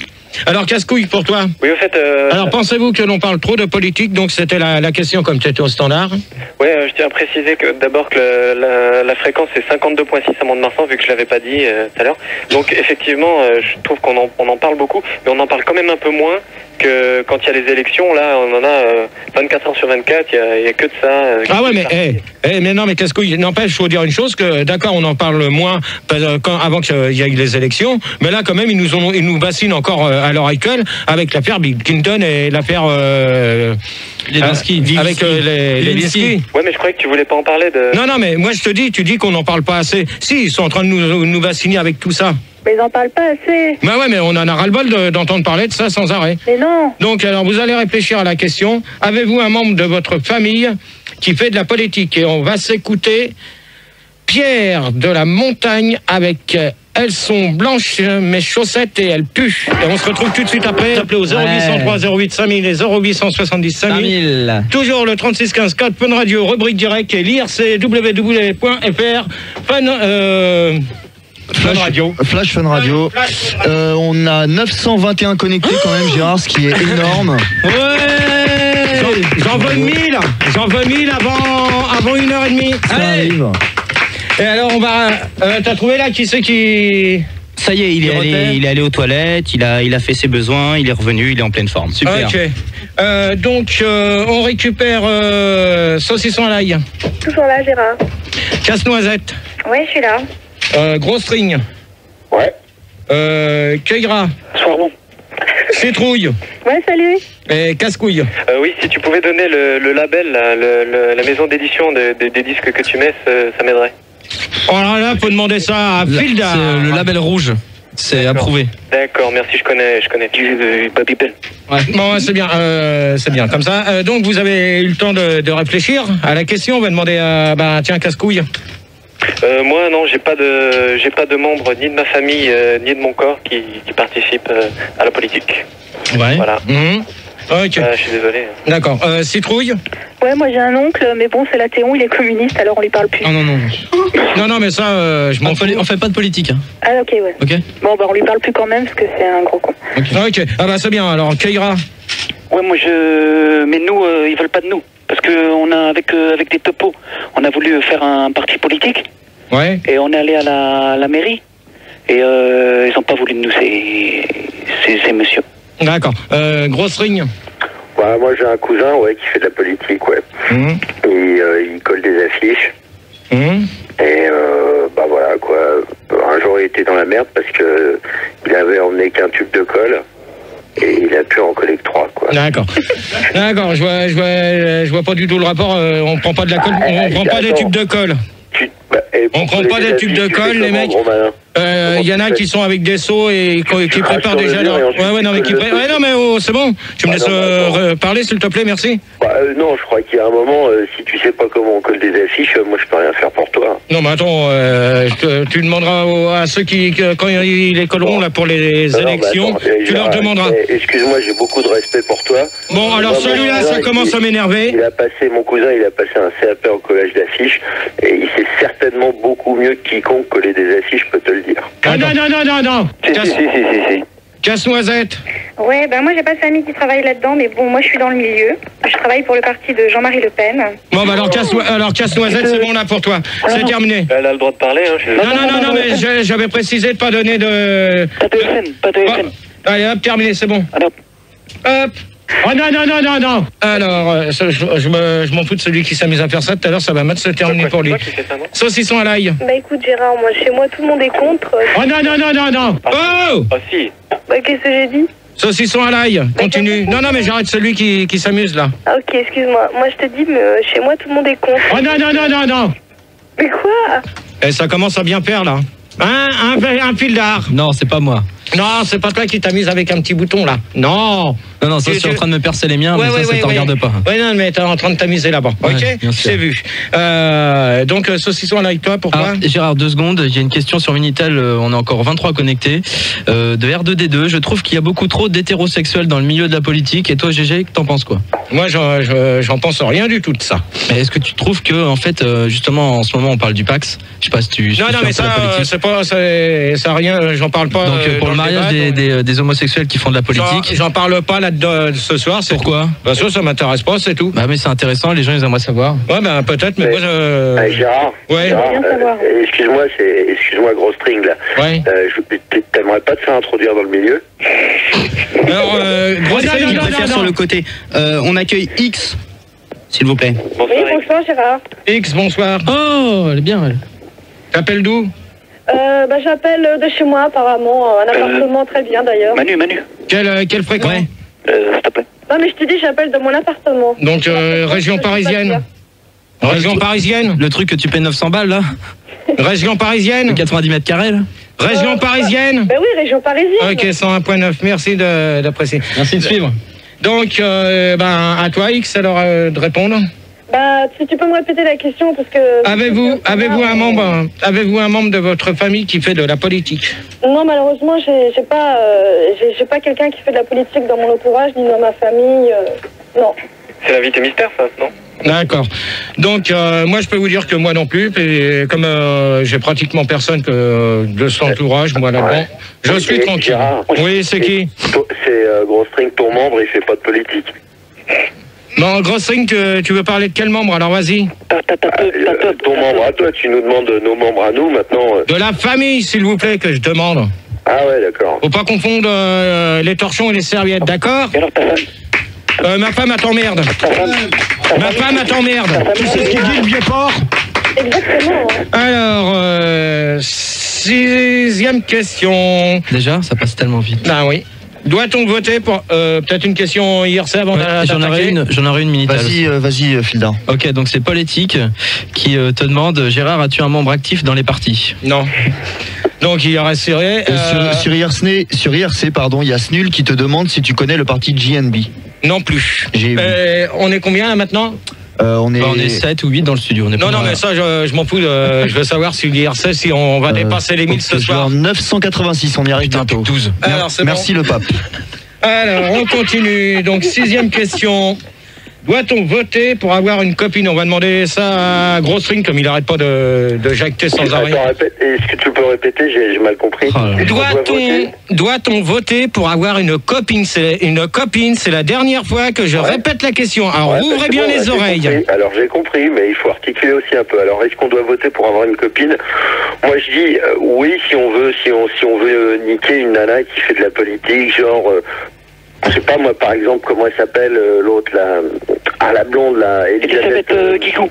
Alors, casse-couille pour toi. Oui, au fait... Alors, pensez-vous que l'on parle trop de politique? Donc, c'était la question comme tu étais au Standard. Oui, je tiens à préciser que d'abord que la fréquence est 52.6 à Mont-de-Marsan, vu que je l'avais pas dit tout à l'heure. Donc, effectivement, je trouve qu'on en parle beaucoup, mais on en parle quand même un peu moins que quand il y a les élections. Là, on en a 24 heures sur 24, il y a que de ça. Ah ouais, mais non, mais casse-couille, n'empêche, faut dire une chose, que d'accord, on en parle moins avant qu'il y ait les élections, mais là, quand même, ils nous bassinent encore à l'heure actuelle avec l'affaire Bill Clinton et l'affaire avec les Lewinsky. Ouais, mais je croyais que tu voulais pas en parler de... Non, mais moi je te dis, tu dis qu'on n'en parle pas assez. Si, ils sont en train de nous bassiner avec tout ça. Mais ils en parlent pas assez. Bah ouais, mais on en a ras-le-bol d'entendre parler de ça sans arrêt. Mais non. Donc, alors, vous allez réfléchir à la question. Avez-vous un membre de votre famille qui fait de la politique? Et on va s'écouter Pierre de la Montagne avec... Elles sont blanches, mes chaussettes, et elles puent. Et on se retrouve tout de suite après. Appelez au 0803 08 5000 et 0870 5000. Toujours le 36 15 4, Fun Radio, rubrique direct, et l'IRC, www.fr, Fun Radio. Flash Fun Radio. On a 921 connectés quand même, Gérard, ce qui est énorme. Ouais. J'en veux 1000. J'en veux 1000 avant 1h30. Ça arrive. Et alors, on va... t'as trouvé là qui c'est qui... Ça y est, il est allé aux toilettes, il a fait ses besoins, il est revenu, il est en pleine forme. Super. Ok. Donc, on récupère saucisson à l'ail. Toujours là, Gérard. Casse-noisette. Oui, je suis là. Gros string. Ouais. Cueillera. Soir bon. Citrouille. Ouais, salut. Et casse-couille. Oui, si tu pouvais donner le label, là, la maison d'édition des disques que tu mets, ça m'aiderait. Oh là, faut demander ça à Filda. C'est le label rouge. C'est approuvé. D'accord, merci, je connais. Baby Bell. Ouais. Bon, c'est bien, comme ça. Donc, vous avez eu le temps de réfléchir à la question. On va demander à, tiens, casse-couille. Moi, non, j'ai pas de membres ni de ma famille ni de mon corps qui participent à la politique. Ouais. Voilà. Ok. Je suis désolé. D'accord. Citrouille. Ouais, moi j'ai un oncle, mais bon, c'est l'Athéon, il est communiste, alors on lui parle plus. Non, mais ça, je m'en fous. On fait pas de politique. Hein. Ah, ok, ouais. Ok. Bon, bah on lui parle plus quand même, parce que c'est un gros con. Ok. Ah bah c'est bien, alors, Keira. Ouais, mais nous, ils veulent pas de nous. Parce que on a, avec des topos, on a voulu faire un parti politique. Ouais. Et on est allé à la mairie. Et ils ont pas voulu de nous, ces messieurs. D'accord. Grosse ring. Ouais, moi j'ai un cousin qui fait de la politique, ouais. Et il colle des affiches. Et bah voilà quoi. Un jour il était dans la merde parce que il avait emmené qu'un tube de colle. et il a pu en collecter 3, quoi. D'accord. D'accord, je vois pas du tout le rapport. On prend pas de la colle, on prend pas des tubes de colle. On prend pas des tubes de colle, les mecs. Il y en a qui sont avec des seaux et qui préparent déjà leur... Ouais, non, mais c'est bon. Tu me laisses parler, s'il te plaît, merci. Non, je crois qu'il y a un moment, si tu sais pas comment on colle des affiches, moi je peux rien faire pour toi. Non, mais attends, tu demanderas à ceux qui, quand ils les colleront là pour les élections, tu leur demanderas. Excuse-moi, j'ai beaucoup de respect pour toi. Bon, alors celui-là, ça commence à m'énerver. Mon cousin, il a passé un CAP en collage d'affiches et il sait certainement beaucoup mieux que quiconque coller des affiches, je peux te le dire. Ah non. Si. Casse-noisette. Ouais, ben moi j'ai pas de famille qui travaille là-dedans, mais bon, moi je suis dans le milieu. Je travaille pour le parti de Jean-Marie Le Pen. Bon, bah alors casse-noisette, c'est bon là pour toi. C'est terminé. Elle a le droit de parler, hein. Non, mais j'avais précisé de pas donner de... Pas de FN. Allez, hop, terminé, c'est bon. Hop. Oh non. Alors, je m'en fous de celui qui s'amuse à faire ça. Tout à l'heure, ça va mal se terminer pour lui. Saucisson à l'ail. Bah écoute Gérard, moi chez moi tout le monde est contre. Oh non. Oh. Ah si. Bah qu'est-ce que j'ai dit? Saucisson à l'ail, continue. Non, mais j'arrête celui qui s'amuse là. Ah ok, excuse-moi. Moi je te dis, mais chez moi tout le monde est contre. Oh non. Mais quoi? Et ça commence à bien faire là. Un fil d'art. Non, c'est pas moi. Non, c'est pas toi qui t'amuses avec un petit bouton là. Non, ça je suis en train de me percer les miens, mais ça te regarde pas. Ouais, non, mais t'es en train de t'amuser là-bas. Ouais, ok, c'est vu. Donc, saucisson avec toi, pourquoi? Gérard, 2 secondes, j'ai une question sur Minitel, on a encore 23 connectés. De R2D2, je trouve qu'il y a beaucoup trop d'hétérosexuels dans le milieu de la politique. Et toi, GG, t'en penses quoi? Moi, j'en pense rien du tout de ça. Mais est-ce que tu trouves que, en fait, justement, en ce moment, on parle du Pax? Je sais pas si tu... Non, mais ça, ça rien, j'en parle pas. Donc, pour le mariage des homosexuels qui font de la politique. J'en parle pas là-dedans ce soir. Pourquoi? Parce que ça m'intéresse pas, c'est tout. Bah mais c'est intéressant, les gens ils aimeraient savoir. Ouais, bah peut-être, mais moi Gérard, excuse-moi gros string là. Ouais. T'aimerais pas te faire introduire dans le milieu? Alors, gros string, je préfère sur le côté. On accueille X, s'il vous plaît. Oui, bonsoir Gérard. X, bonsoir. Oh, elle est bien, elle. T'appelles d'où? J'appelle de chez moi apparemment, un appartement très bien d'ailleurs. Manu. Quelle fréquence? S'il te plaît. Non mais je te dis, j'appelle de mon appartement. Donc région parisienne. Région parisienne. Le truc que tu payes 900 balles là. Région parisienne. 90 mètres carrés là. Région parisienne. Ben oui, région parisienne. Ok, 101.9, merci d'apprécier. Merci de suivre. Donc, à toi X alors de répondre. Bah, si tu peux me répéter la question parce que... Avez-vous un membre de votre famille qui fait de la politique? Non, malheureusement, j'ai pas quelqu'un qui fait de la politique dans mon entourage ni dans ma famille. Non. C'est l'invité mystère, ça, non? D'accord. Donc, moi, je peux vous dire que moi non plus, et comme j'ai pratiquement personne de son entourage, moi là-dedans, je suis tranquille. Oui, c'est qui? C'est Gros String, ton membre, il fait pas de politique. Non, Gros String, tu veux parler de quel membre? Alors vas-y. Ton membre à toi, tu nous demandes nos membres à nous maintenant. De la famille, s'il vous plaît, que je demande. Ah ouais, d'accord. Faut pas confondre les torchons et les serviettes, d'accord? Ma femme, elle t'emmerde. Ma femme, elle t'emmerde. Tu sais ce qu'il dit, le vieux porc? Exactement. Alors, 6e question. Déjà, ça passe tellement vite. Ah oui. Doit-on voter pour peut-être une question IRC avant j'en aurais une minute. Vas-y, Filda. Ok, donc c'est Paul Éthique qui te demande, Gérard, as-tu un membre actif dans les partis? Non. Donc il reste sur IRC, pardon, il y a Snul qui te demande si tu connais le parti JNB. Non plus. On est combien là maintenant? On est 7 ou 8 dans le studio. Non, mais ça, je m'en fous. Je veux savoir si l'IRC, si on va dépasser les 1000 ce soir. 986, on y arrive bientôt. 12. Alors, merci le pape. Alors, on continue. Donc, 6e question. Doit-on voter pour avoir une copine? On va demander ça à Gros String, comme il n'arrête pas de jacter sans arrêt. Est-ce que tu peux répéter? J'ai mal compris. Doit-on voter pour avoir une copine? Une copine, c'est la dernière fois que je répète la question. Alors, ouvrez bien les oreilles. Alors, j'ai compris, mais il faut articuler aussi un peu. Alors, est-ce qu'on doit voter pour avoir une copine? Moi, je dis oui, si on veut niquer une nana qui fait de la politique, genre... je sais pas moi par exemple comment elle s'appelle l'autre là, la blonde là, Elisabeth Guigou.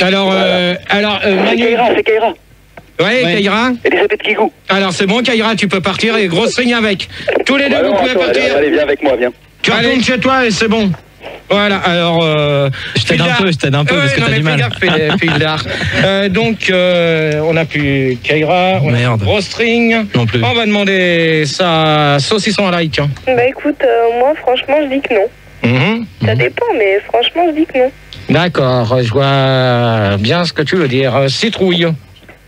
Alors Manu, c'est Kaira. Ouais, Kaira. Elisabeth Guigou. Alors c'est bon, Kaira, tu peux partir et grosse string avec. Tous les deux, vous pouvez partir. Allez, viens avec moi, viens. Tu retournes chez toi et c'est bon. Voilà, alors... je t'aide un peu, parce que t'as du mal. Donc, on a plus Kaira, on a grosse string. Non plus. On va demander ça saucisson à l'ail, tiens. Bah écoute, moi franchement je dis que non. Ça dépend, mais franchement je dis que non. D'accord, je vois bien ce que tu veux dire. Citrouille.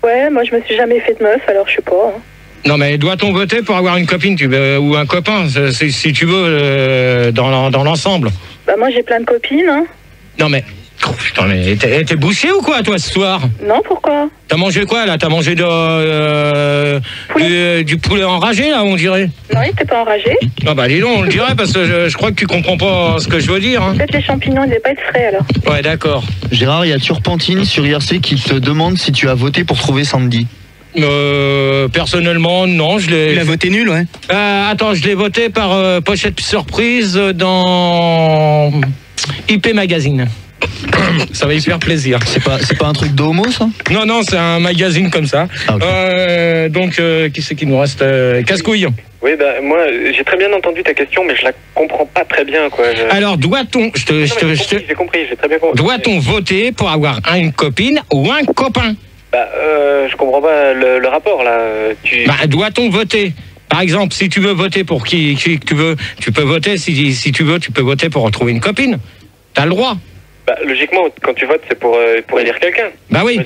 Ouais, moi je me suis jamais fait de meuf, alors je sais pas. Hein. Non mais doit-on voter pour avoir une copine ou un copain, si tu veux, dans l'ensemble? Bah moi j'ai plein de copines, hein. Non mais... Putain, mais t'es bouché ou quoi, toi, ce soir? Non, pourquoi? T'as mangé quoi, là? T'as mangé du poulet enragé, là, on dirait? Non, il était pas enragé. Ah bah dis donc, on le dirait, parce que je crois que tu comprends pas ce que je veux dire. Hein. Peut-être les champignons, ils devaient pas être frais, alors. Ouais, d'accord. Gérard, il y a Turpentine sur IRC qui te demande si tu as voté pour trouver Sandy. Personnellement, non, je l'ai... Tu l'as voté nul, ouais. Attends, je l'ai voté par pochette surprise dans IP Magazine. Ça va y faire plaisir. C'est pas un truc d'homo, ça? Non, c'est un magazine comme ça. Ah, okay. Donc, qui c'est qui nous reste? Casse-couille. Oui, bah, moi, j'ai très bien entendu ta question, mais je la comprends pas très bien, quoi. Alors, doit-on... J'ai compris, j'ai très bien compris. Doit-on voter pour avoir une copine ou un copain? Bah, je comprends pas le rapport, là. Bah, doit-on voter? Par exemple, si tu veux voter pour qui tu veux, tu peux voter. Si tu veux, tu peux voter pour retrouver une copine. T'as le droit. Bah, logiquement, quand tu votes, c'est pour élire quelqu'un. Bah oui.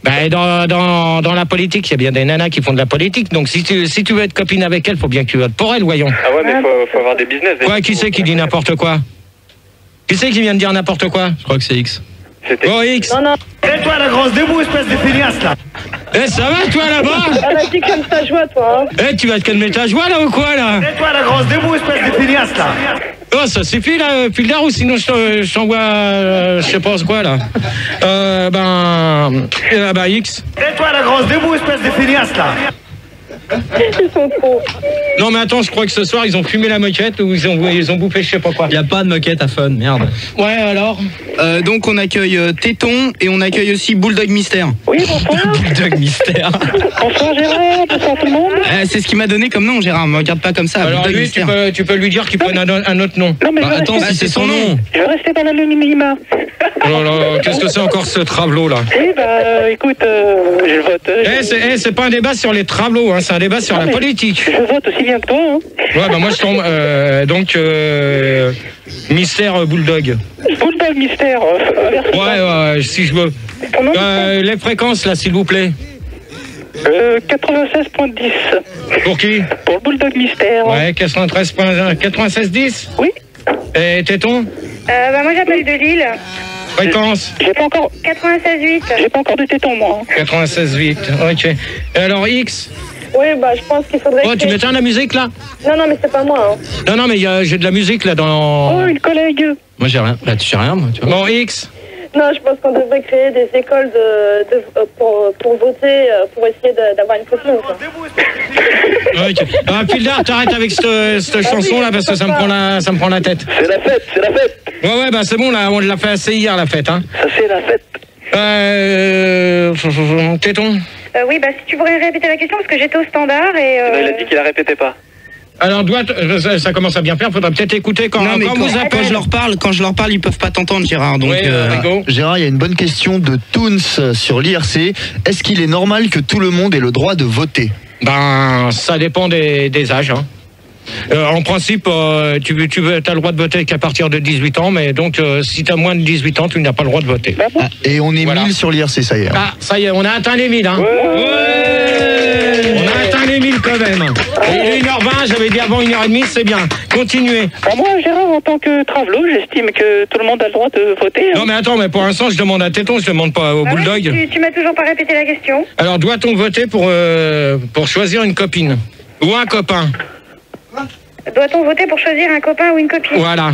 Bah, dans la politique, il y a bien des nanas qui font de la politique. Donc, si tu veux être copine avec elle, faut bien que tu votes pour elle, voyons. Ah ouais, mais faut avoir des business. Ouais, qui c'est qui dit n'importe quoi? Qui c'est qui vient de dire n'importe quoi? Je crois que c'est X. Oh, X. Non. Et toi, la grosse debout, espèce de feignasse, là. Eh, ça va, toi, là-bas? Elle a dit comme ta joie, toi. Hein. Eh, tu vas te calmer ta joie, là, ou quoi, là? Et toi, la grosse debout, espèce de feignasse, là. Oh, ça suffit, là, Pilder, ou sinon je t'envoie, je sais pas quoi, là. X. Et toi, la grosse debout, espèce de feignasse, là. Ils sont trop. Non, mais attends, je crois que ce soir, ils ont fumé la moquette ou ils ont bouffé je sais pas quoi. Y a pas de moquette à fun, merde. Ouais, alors Donc, on accueille Téton et on accueille aussi Bulldog Mystère. Oui, bonsoir. Bulldog Mystère. Bonsoir, Gérard. Bonsoir, tout le monde. C'est ce qu'il m'a donné comme nom, Gérard. Me regarde pas comme ça. Alors, Bulldog lui, Mystère. tu peux lui dire qu'il prenne un autre nom. Non, mais attends, si c'est son nom. Je vais rester dans l'anonymat. Oh là, qu'est-ce que c'est encore ce travelot, là? Eh bah, écoute, je vote. C'est pas un débat sur les travelots, hein, c'est un débat sur la politique. Je vote aussi bien que toi, hein. Ouais, bah moi je tombe. Donc, Mystère Bulldog. Bulldog Mystère. Ouais, si je veux. Les fréquences, là, s'il vous plaît. 96.10. Pour qui? Pour le Bulldog Mystère. Ouais, 93.1, 96.10. Oui. Et Téton? Bah moi j'appelle de Lille. Fréquence? J'ai pas encore... 96.8. J'ai pas encore de tétons, moi. 96.8, ok. Et alors X? Oui, bah je pense qu'il faudrait... Oh, tu m'éteins la musique, là? Non, mais c'est pas moi, hein. Non, mais j'ai de la musique, là, dans... Oh, une collègue. Moi, j'ai rien. Là, tu sais rien, moi, tu vois. Bon, X? Non, je pense qu'on devrait créer des écoles pour voter, pour essayer d'avoir une copine, quoi. Ok. Pildar, t'arrêtes avec cette chanson-là, parce que ça me prend la tête. C'est la fête. Ouais, bah c'est bon, là, on l'a fait assez hier, la fête, hein. Ça, c'est la fête. Téton? Oui, bah si tu pourrais répéter la question, parce que j'étais au standard et... Il a dit qu'il la répétait pas. Alors, ça commence à bien faire, faudra peut-être écouter quand Quand je leur parle, ils peuvent pas t'entendre, Gérard. Donc, Gérard, il y a une bonne question de Toons sur l'IRC. Est-ce qu'il est normal que tout le monde ait le droit de voter? Ben, ça dépend des âges, hein. En principe, tu as le droit de voter qu'à partir de 18 ans, mais donc si tu as moins de 18 ans, tu n'as pas le droit de voter. Ah, et on est 1000 sur l'IRC, ça y est. Ah, ça y est, on a atteint les 1000, hein. On a atteint les 1000 quand même. Et 1h20, j'avais dit avant 1h30, c'est bien. Continuez. Moi, Gérard, en tant que travelot, j'estime que tout le monde a le droit de voter. Non, mais attends, mais pour l'instant, je demande à Téton, je demande pas au Bulldog. Ouais, tu m'as toujours pas répété la question. Alors, doit-on voter pour choisir une copine ou un copain? Doit-on voter pour choisir un copain ou une copine? Voilà.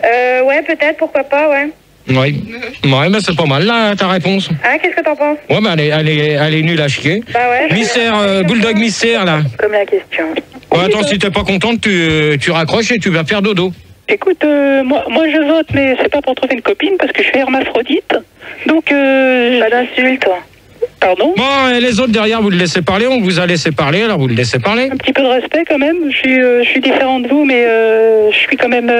Ouais, peut-être, pourquoi pas, ouais. Oui. Ouais, mais c'est pas mal, là, ta réponse. Ah, qu'est-ce que t'en penses? Ouais, mais elle est nulle à chier. Bah ouais. Mystère, Bulldog Mystère, là. Comme la question. Ouais, attends, si t'es pas contente, tu raccroches et tu vas faire dodo. Écoute, moi je vote, mais c'est pas pour trouver une copine, parce que je suis hermaphrodite. Donc, pas d'insulte, toi. Pardon? Bon, et les autres derrière, vous le laissez parler, on vous a laissé parler, alors vous le laissez parler. Un petit peu de respect quand même. Je suis différent de vous, mais je suis quand même,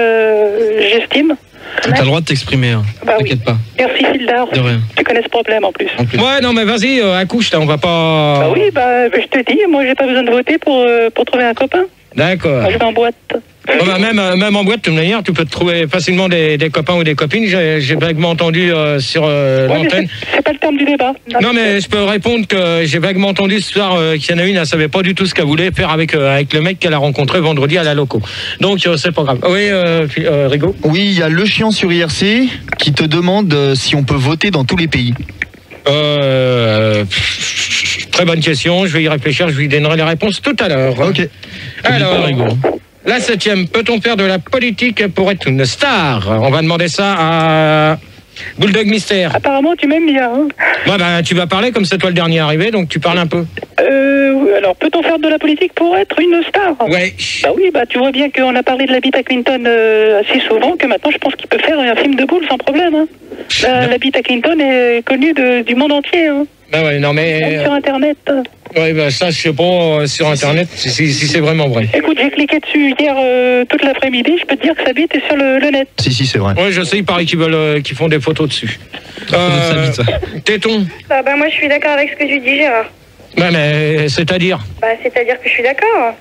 j'estime. T'as le droit de t'exprimer, hein. Bah T'inquiète pas. Merci Sildar. De rien. Tu connais ce problème en plus. Ouais, non, mais vas-y, accouche, là, on va pas... Bah oui, je te dis, moi j'ai pas besoin de voter pour trouver un copain. D'accord. Moi, je vais en boîte. Même en boîte, de toute manière, tu peux te trouver facilement des copains ou des copines. J'ai vaguement entendu sur l'antenne. C'est pas le terme du débat. Non, mais je peux répondre que j'ai vaguement entendu ce soir qu'il y en a une, elle savait pas du tout ce qu'elle voulait faire avec le mec qu'elle a rencontré vendredi à la loco. Donc, c'est pas grave. Oui, Rigaud? Oui, il y a Le Chien sur IRC qui te demande si on peut voter dans tous les pays. Très bonne question, je vais y réfléchir, je lui donnerai les réponses tout à l'heure. Ok. Alors, la 7e, peut-on faire de la politique pour être une star? On va demander ça à Bulldog Mystère. Apparemment, tu m'aimes bien. Hein. Ouais, bah, tu vas parler comme c'est toi le dernier arrivé, donc tu parles un peu. Alors, peut-on faire de la politique pour être une star? Ouais. Bah oui, tu vois bien qu'on a parlé de la bite à Clinton assez souvent, que maintenant je pense qu'il peut faire un film de boule sans problème. Hein. La bite à Clinton est connue du monde entier. Hein. Bah ouais, non mais... Même sur Internet. Ouais, bah ça, je sais pas sur Internet si c'est vraiment vrai. Écoute, j'ai cliqué dessus hier toute l'après-midi, je peux te dire que sa bite est sur le net. Si, c'est vrai. Ouais, je sais, il paraît qu'ils font des photos dessus. Téton. Bah moi, je suis d'accord avec ce que tu dis, Gérard. Ouais, mais c'est-à-dire? Bah, c'est-à-dire que je suis d'accord.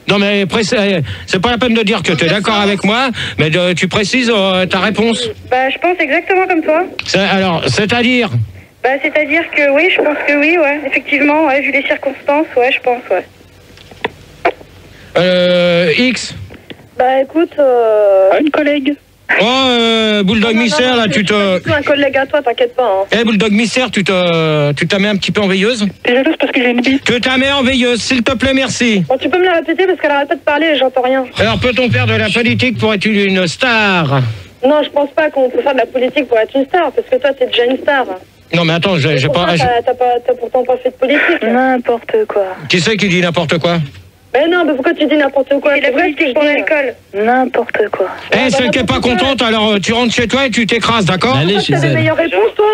Non, mais c'est pas la peine de dire que tu es d'accord avec moi, mais tu précises ta réponse. Bah, je pense exactement comme toi. Alors, c'est-à-dire? Bah, c'est-à-dire que oui, je pense que oui, ouais. Effectivement, ouais, vu les circonstances, ouais, je pense, ouais. X? Bah, écoute, une collègue. Oh, Bulldog Mystère, là, tu te... un collègue à toi, t'inquiète pas. Hein. Bulldog Mystère, tu t'as mis un petit peu en veilleuse? T'es jalouse parce que j'ai une bite. Tu t'as mis en veilleuse, s'il te plaît, merci. Bon, tu peux me la répéter parce qu'elle arrête pas de parler et j'entends rien. Alors, peut-on faire de la politique pour être une star? Non, je pense pas qu'on peut faire de la politique pour être une star, parce que toi, t'es déjà une star. Non, mais attends, j'ai pas... T'as pourtant pas fait de politique. N'importe quoi. Qui c'est qui dit n'importe quoi? Mais non, mais pourquoi tu dis n'importe quoi? C'est la politique pour l'alcool. N'importe quoi. Celle qui est pas contente, alors tu rentres chez toi et tu t'écrases, d'accord? Allez chez elle. T'as des meilleures réponses, toi?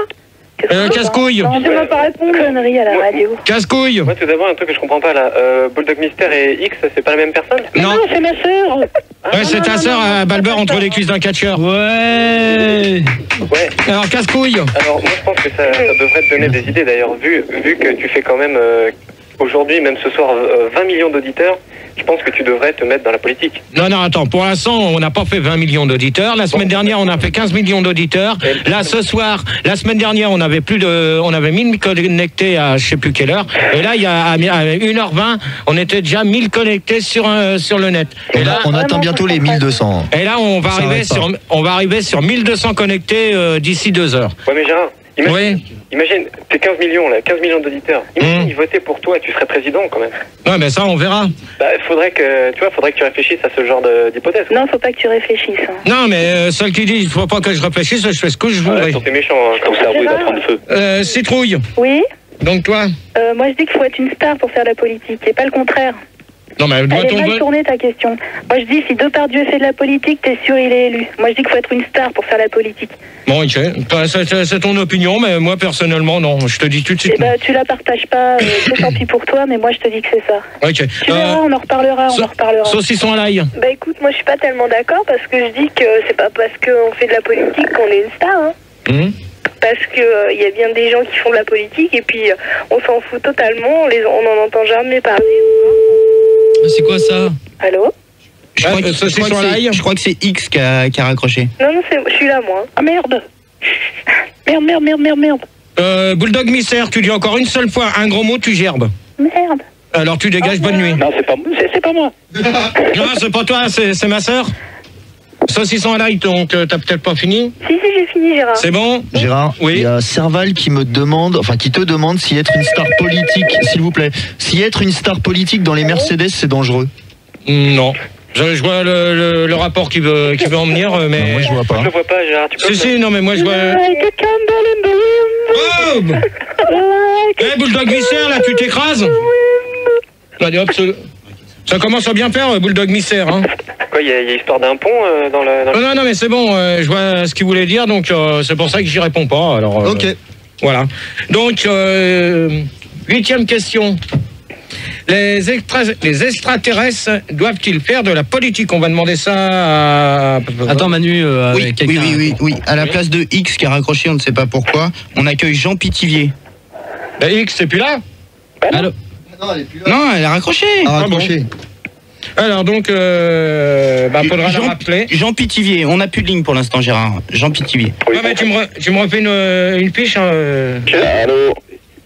Casse-couille. Non, tu vas pas répondre. Connerie à la radio. Casse-couille. Moi, tout d'abord, un truc que je comprends pas là. Bulldog Mystère et X, c'est pas la même personne? Non, c'est ma sœur. Ouais, c'est ta sœur à Balbeur entre les cuisses d'un catcheur. Ouais. Alors, casse-couille. Alors, moi, je pense que ça devrait te donner des idées d'ailleurs, vu que tu fais quand même aujourd'hui, même ce soir, 20 millions d'auditeurs. Je pense que tu devrais te mettre dans la politique. Non, attends, pour l'instant, on n'a pas fait 20 millions d'auditeurs. La semaine dernière, on a fait 15 millions d'auditeurs. Là, ce soir, la semaine dernière, on avait 1000 connectés à je sais plus quelle heure. Et là, il y a à 1h20, on était déjà 1000 connectés sur le net. Et là, on atteint bientôt les 1200. Et là, on va arriver sur 1200 connectés d'ici 2 heures. Ouais, mais Gérard, imagine, t'es 15 millions là, 15 millions d'auditeurs. Imagine, ils votaient pour toi, tu serais président quand même. Ouais, mais ça, on verra. Bah, faudrait que tu réfléchisses à ce genre d'hypothèse. Non, faut pas que tu réfléchisses. Hein. Non, mais celle qui dit, il faut pas que je réfléchisse, je fais ce que je voudrais. T'es méchant, hein, comme cerveau, il va prendre feu. Citrouille. Oui. Donc toi? Moi, je dis qu'il faut être une star pour faire de la politique, et pas le contraire. Non, mais elle est mal tournée ta question. Moi je dis si Depardieu fait de la politique, t'es sûr il est élu. Moi je dis qu'il faut être une star pour faire la politique. Bon, ok, c'est ton opinion, mais moi personnellement non, je te dis tout de suite. Tu la partages pas, c'est tant pis pour toi, mais moi je te dis que c'est ça. Ok. Tu verras, on en reparlera, Saucisson à l'ail. Bah écoute, moi je suis pas tellement d'accord parce que je dis que c'est pas parce qu'on fait de la politique qu'on est une star. Hein. Parce que y a bien des gens qui font de la politique et puis on s'en fout totalement, on n'en entend jamais parler. C'est quoi ça? Allô? Je crois que c'est X qui a raccroché. Non, je suis là moi. Ah merde. Merde. Bulldog Mystère, tu dis encore une seule fois un gros mot, tu gerbes. Merde. Alors tu dégages, bonne nuit. Non, c'est pas moi. Non, c'est pas toi, c'est ma sœur. Saucisson à l'ail, donc t'as peut-être pas fini? Si, j'ai fini, Gérard. C'est bon? Gérard, oui. Il y a Serval qui te demande si être une star politique, s'il vous plaît, si être une star politique dans les Mercedes, c'est dangereux. Non. Je vois le rapport qui veut en venir, mais... Non, moi je vois pas. Je le vois pas, Gérard, tu peux... Si, non, mais moi je vois... Bulldog Mystère, là, tu t'écrases? Allez, hop, ça commence à bien faire, Bulldog Mystère, hein. Quoi, il y a histoire d'un pont dans le... Non, mais c'est bon, je vois ce qu'il voulait dire, donc c'est pour ça que j'y réponds pas, alors... Ok. Voilà. Donc, 8e question. Les extraterrestres doivent-ils faire de la politique? On va demander ça à... Attends Manu, oui, quelqu'un... Oui. À la place de X qui a raccroché, on ne sait pas pourquoi, on accueille Jean Pitivier. X, c'est plus là? Allô? Non, elle est plus là. Non, elle a raccroché. Alors donc, faudra la rappeler. Jean Pitivier, on n'a plus de ligne pour l'instant, Gérard. Jean Pitivier. Ouais, mais tu me refais une fiche. Allô?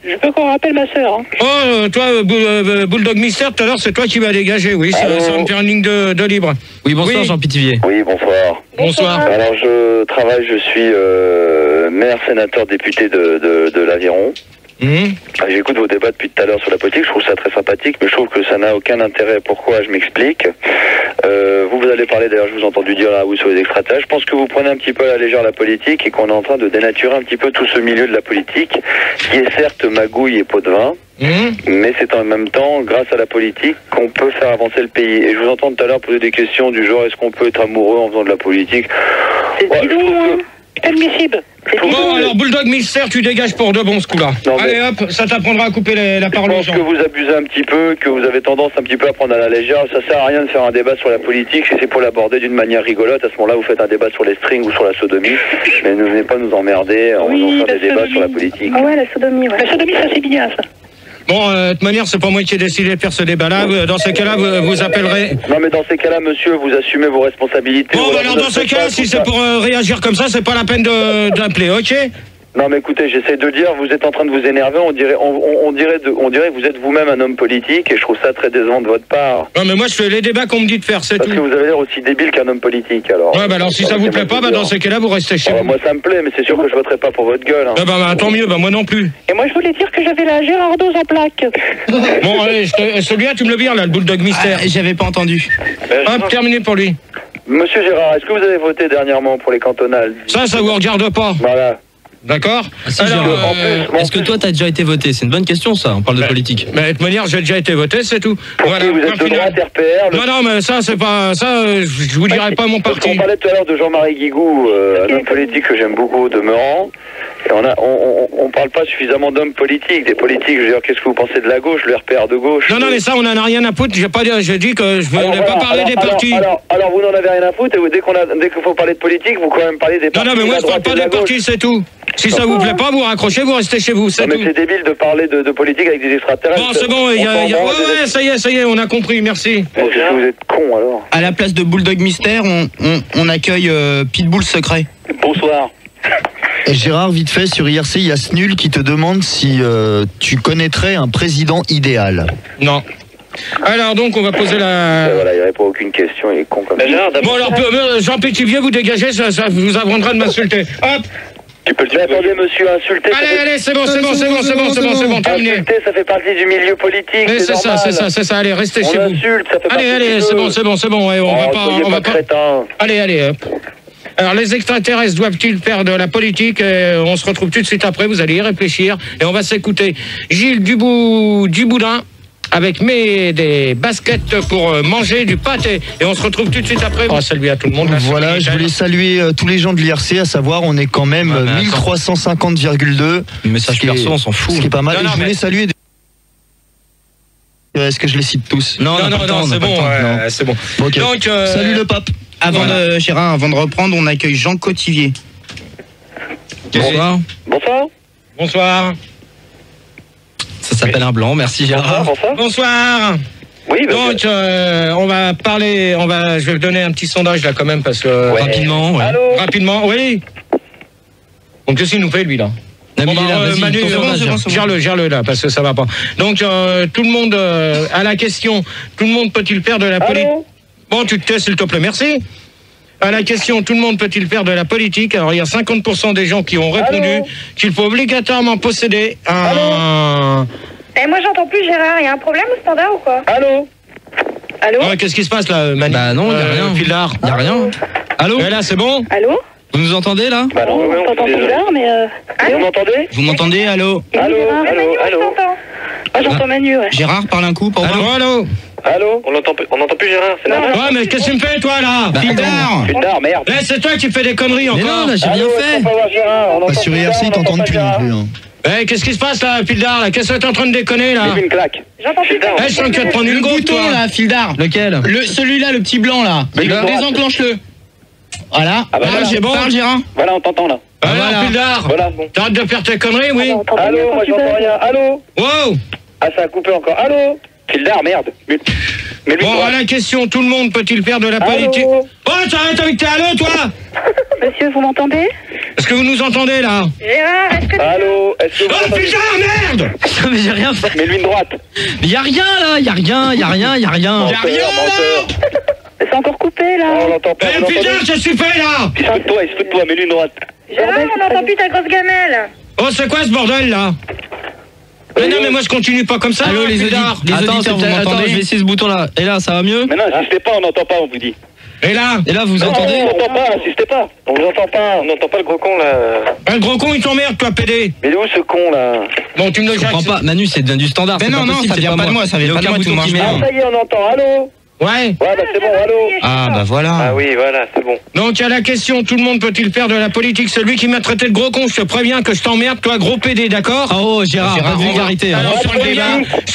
Je veux qu'on rappelle ma sœur. Hein. Oh, toi, Bulldog Mister, tout à l'heure, c'est toi qui vas dégager, oui. Ça va me faire une ligne de libre. Oui, bonsoir Jean Pitivier. Oui, bonsoir. Bonsoir. Alors, je travaille, je suis maire, sénateur, député de l'Aviron. J'écoute vos débats depuis tout à l'heure sur la politique, je trouve ça très sympathique, mais je trouve que ça n'a aucun intérêt. Pourquoi? Je m'explique. Vous allez parler, d'ailleurs, je vous ai entendu dire là, sur les extraterrestres. Je pense que vous prenez un petit peu à la légère la politique et qu'on est en train de dénaturer un petit peu tout ce milieu de la politique, qui est certes magouille et pot de vin, mais c'est en même temps, grâce à la politique, qu'on peut faire avancer le pays. Et je vous entends tout à l'heure poser des questions du genre, est-ce qu'on peut être amoureux en faisant de la politique? C'est admissible. Bon, alors Bulldog Mister, tu dégages pour de bon ce coup-là. Allez hop, ça t'apprendra à couper la parole aux gens. Je pense que vous abusez un petit peu, que vous avez tendance un petit peu à prendre à la légère. Ça sert à rien de faire un débat sur la politique, si c'est pour l'aborder d'une manière rigolote. À ce moment-là, vous faites un débat sur les strings ou sur la sodomie, mais ne venez pas nous emmerder en faisant des débats sur la politique. Ah ouais, la sodomie, ouais. La sodomie, ça c'est bien, ça. Bon, de toute manière, c'est pas moi qui ai décidé de faire ce débat-là. Dans ce cas-là, vous appellerez... Non, mais dans ces cas-là, monsieur, vous assumez vos responsabilités. Bon, alors dans ce cas-là, si c'est pour réagir comme ça, c'est pas la peine d'appeler, ok? Non, mais écoutez, j'essaie de dire, vous êtes en train de vous énerver, on dirait que vous êtes vous-même un homme politique, et je trouve ça très décevant de votre part. Non, mais moi, je fais les débats qu'on me dit de faire, c'est tout. Parce que vous avez l'air aussi débile qu'un homme politique, alors. Ouais, alors si ça vous plaît pas, dans ces cas-là, vous restez chez vous. Moi, ça me plaît, mais c'est sûr que je voterai pas pour votre gueule. Hein. Tant mieux, moi non plus. Et moi, je voulais dire que j'avais la Gérardose en plaque. Bon, allez, celui-là, tu me le vires, là, le Bulldog Mystère. J'avais pas entendu. Hop, terminé pour lui. Monsieur Gérard, est-ce que vous avez voté dernièrement pour les cantonales? Ça vous regarde pas. Voilà. D'accord. Est-ce que toi, t'as déjà été voté? C'est une bonne question, ça. On parle de politique. Mais de toute manière, j'ai déjà été voté, c'est tout. Voilà. Vous êtes de droite, RPR. Non, mais ça, c'est pas ça. Je vous dirai pas mon parti. On parlait tout à l'heure de Jean-Marie Guigou, un homme politique que j'aime beaucoup, demeurant. Et on parle pas suffisamment d'hommes politiques. Des politiques, je veux dire, qu'est-ce que vous pensez de la gauche, le RPR de gauche? Non, mais ça, on en a rien à foutre. J'ai dit que je voulais pas parler des partis. Alors, vous n'en avez rien à foutre. Et dès qu'il faut parler de politique, vous quand même parlez des partis. Non, mais moi, je parle pas des partis, c'est tout. Si ça vous plaît pas, vous raccrochez, vous restez chez vous, c'est tout. Mais c'est débile de parler de politique avec des extraterrestres. Bon, c'est bon, ouais, ça y est, on a compris, merci. Bon, que vous êtes con, alors. À la place de Bulldog Mystère, on accueille Pitbull Secret. Bonsoir. Et Gérard, vite fait, sur IRC, il y a Snul qui te demande si tu connaîtrais un président idéal. Non. Alors donc on va poser la... Voilà, il répond aucune question, il est con comme ça. Bon alors Jean Pétivier, vous dégagez, ça vous apprendra de m'insulter. Hop. Tu peux le dire. Attendez monsieur, insulter... Allez, c'est bon, terminé. Insulter, ça fait partie du milieu politique, c'est ça, allez, restez chez vous. Insulte, ça fait partie allez, c'est bon, ouais, on va pas... Allez, hop. Alors les extraterrestres doivent-ils faire de la politique? On se retrouve tout de suite après, vous allez y réfléchir. Et on va s'écouter Gilles Duboudin avec des baskets pour manger du pâté. Et on se retrouve tout de suite après. On va saluer à tout le monde. Voilà, je voulais saluer tous les gens de l'IRC, à savoir, on est quand même 1350,2. Message perso, on s'en fout. Ce qui est pas mal. Et je voulais saluer... Est-ce que je les cite tous? Non, c'est bon. Okay. Donc, salut le pape. Gérard, avant de reprendre, on accueille Jean Cotivier. Bonsoir. Bonsoir. Ça s'appelle un blanc, merci Gérard. Bonsoir. Oui, donc on va parler, je vais vous donner un petit sondage là quand même parce que rapidement. Ouais. Rapidement, oui. Donc qu'est-ce qu'il nous fait lui là? Manu, gère-le là parce que ça va pas. Donc tout le monde à la question, tout le monde peut-il faire de la politique? Bon, tu te tais s'il te plaît, merci. À la question, tout le monde peut-il faire de la politique? Alors il y a 50% des gens qui ont répondu qu'il faut obligatoirement posséder un... Et moi j'entends plus Gérard, il y a un problème au standard ou quoi? Allô? Qu'est-ce qui se passe là, Manu? Bah non, il n'y a rien. Pilar, il n'y a rien. Allô? Là, c'est bon? Allô? Vous nous entendez là? Bah non, on t'entend bizarre, mais... Vous m'entendez? Vous m'entendez? Allô? Allô? Ah, j'entends Manu, ouais. Gérard, parle un coup pour voir. Allô? Allô? On n'entend plus Gérard, c'est normal. Ouais, mais qu'est-ce que tu me fais, toi, là? Fildar, merde. Eh, c'est toi qui fais des conneries encore. Mais non, là, j'ai rien fait. Pas sur IRC, ils t'entendent plus non plus. Hein. Eh, qu'est-ce qui se passe, là, Fildar, là? Qu'est-ce que t'es en train de déconner, là? Une claque. J'entends plus. Eh, je sens que tu vas te prendre une goutte, toi. là, Fildar. Lequel? Celui-là, le petit blanc là. Désenclenche-le. Voilà. Ah bah voilà, c'est bon. Parle, Gérard. Voilà, on t'entend là. Alors, Fildar, Voilà, bon. t'arrêtes de faire tes conneries, oui? Allô, moi j'entends rien. Allô? Wow! Ah, ça a coupé encore. Allô? Fildar, merde. Mais lui, Bon, à la question, tout le monde peut-il faire de la politique? Allô? Oh, t'arrêtes avec tes allô, toi? Monsieur, vous m'entendez? Est-ce que vous nous entendez, là? Gérard, est-ce que tu... Allô? Est-ce que vous Oh, m'entendez? Fildar, merde! Mais j'ai rien fait. Mais lui une droite. Mais y a rien là, y a rien. C'est encore coupé Oh, là. on l'entend pas. Eh, Fildar, ça suffit, là! Il se fout de toi, mais lui une droite. Gérard, on n'entend plus ta grosse gamelle. Oh, c'est quoi ce bordel, là? Mais non, mais moi, je continue pas comme ça, Allô, hein, les Fildar. auditeurs, vous m'entendez? Attends, je vais essayer ce bouton là. Et là, ça va mieux? Mais non, insistez pas, on n'entend pas, on vous dit. Et là? Vous entendez? On n'entend pas, insistez pas. On vous entend pas. On n'entend pas le gros con, là. Le gros con, il t'emmerde, toi, PD. Mais il est où ce con là? Bon, tu me le Je comprends pas. Manu, c'est du standard. Mais c'est non, pas non, possible, ça c'est vient pas de moi, ça vient Il y a pas de aucun moi, tout bouton qui marche met. Ah, ça y est, on entend. Allô? Ouais. Ouais, bah c'est bon, allô? Ah, bah voilà. Ah oui, voilà, c'est bon. Donc, il y a la question, tout le monde peut-il faire de la politique? Celui qui m'a traité de gros con, je te préviens que je t'emmerde, toi, gros PD, d'accord? Oh, Gérard, pas de vulgarité. Alors, sur le débat, je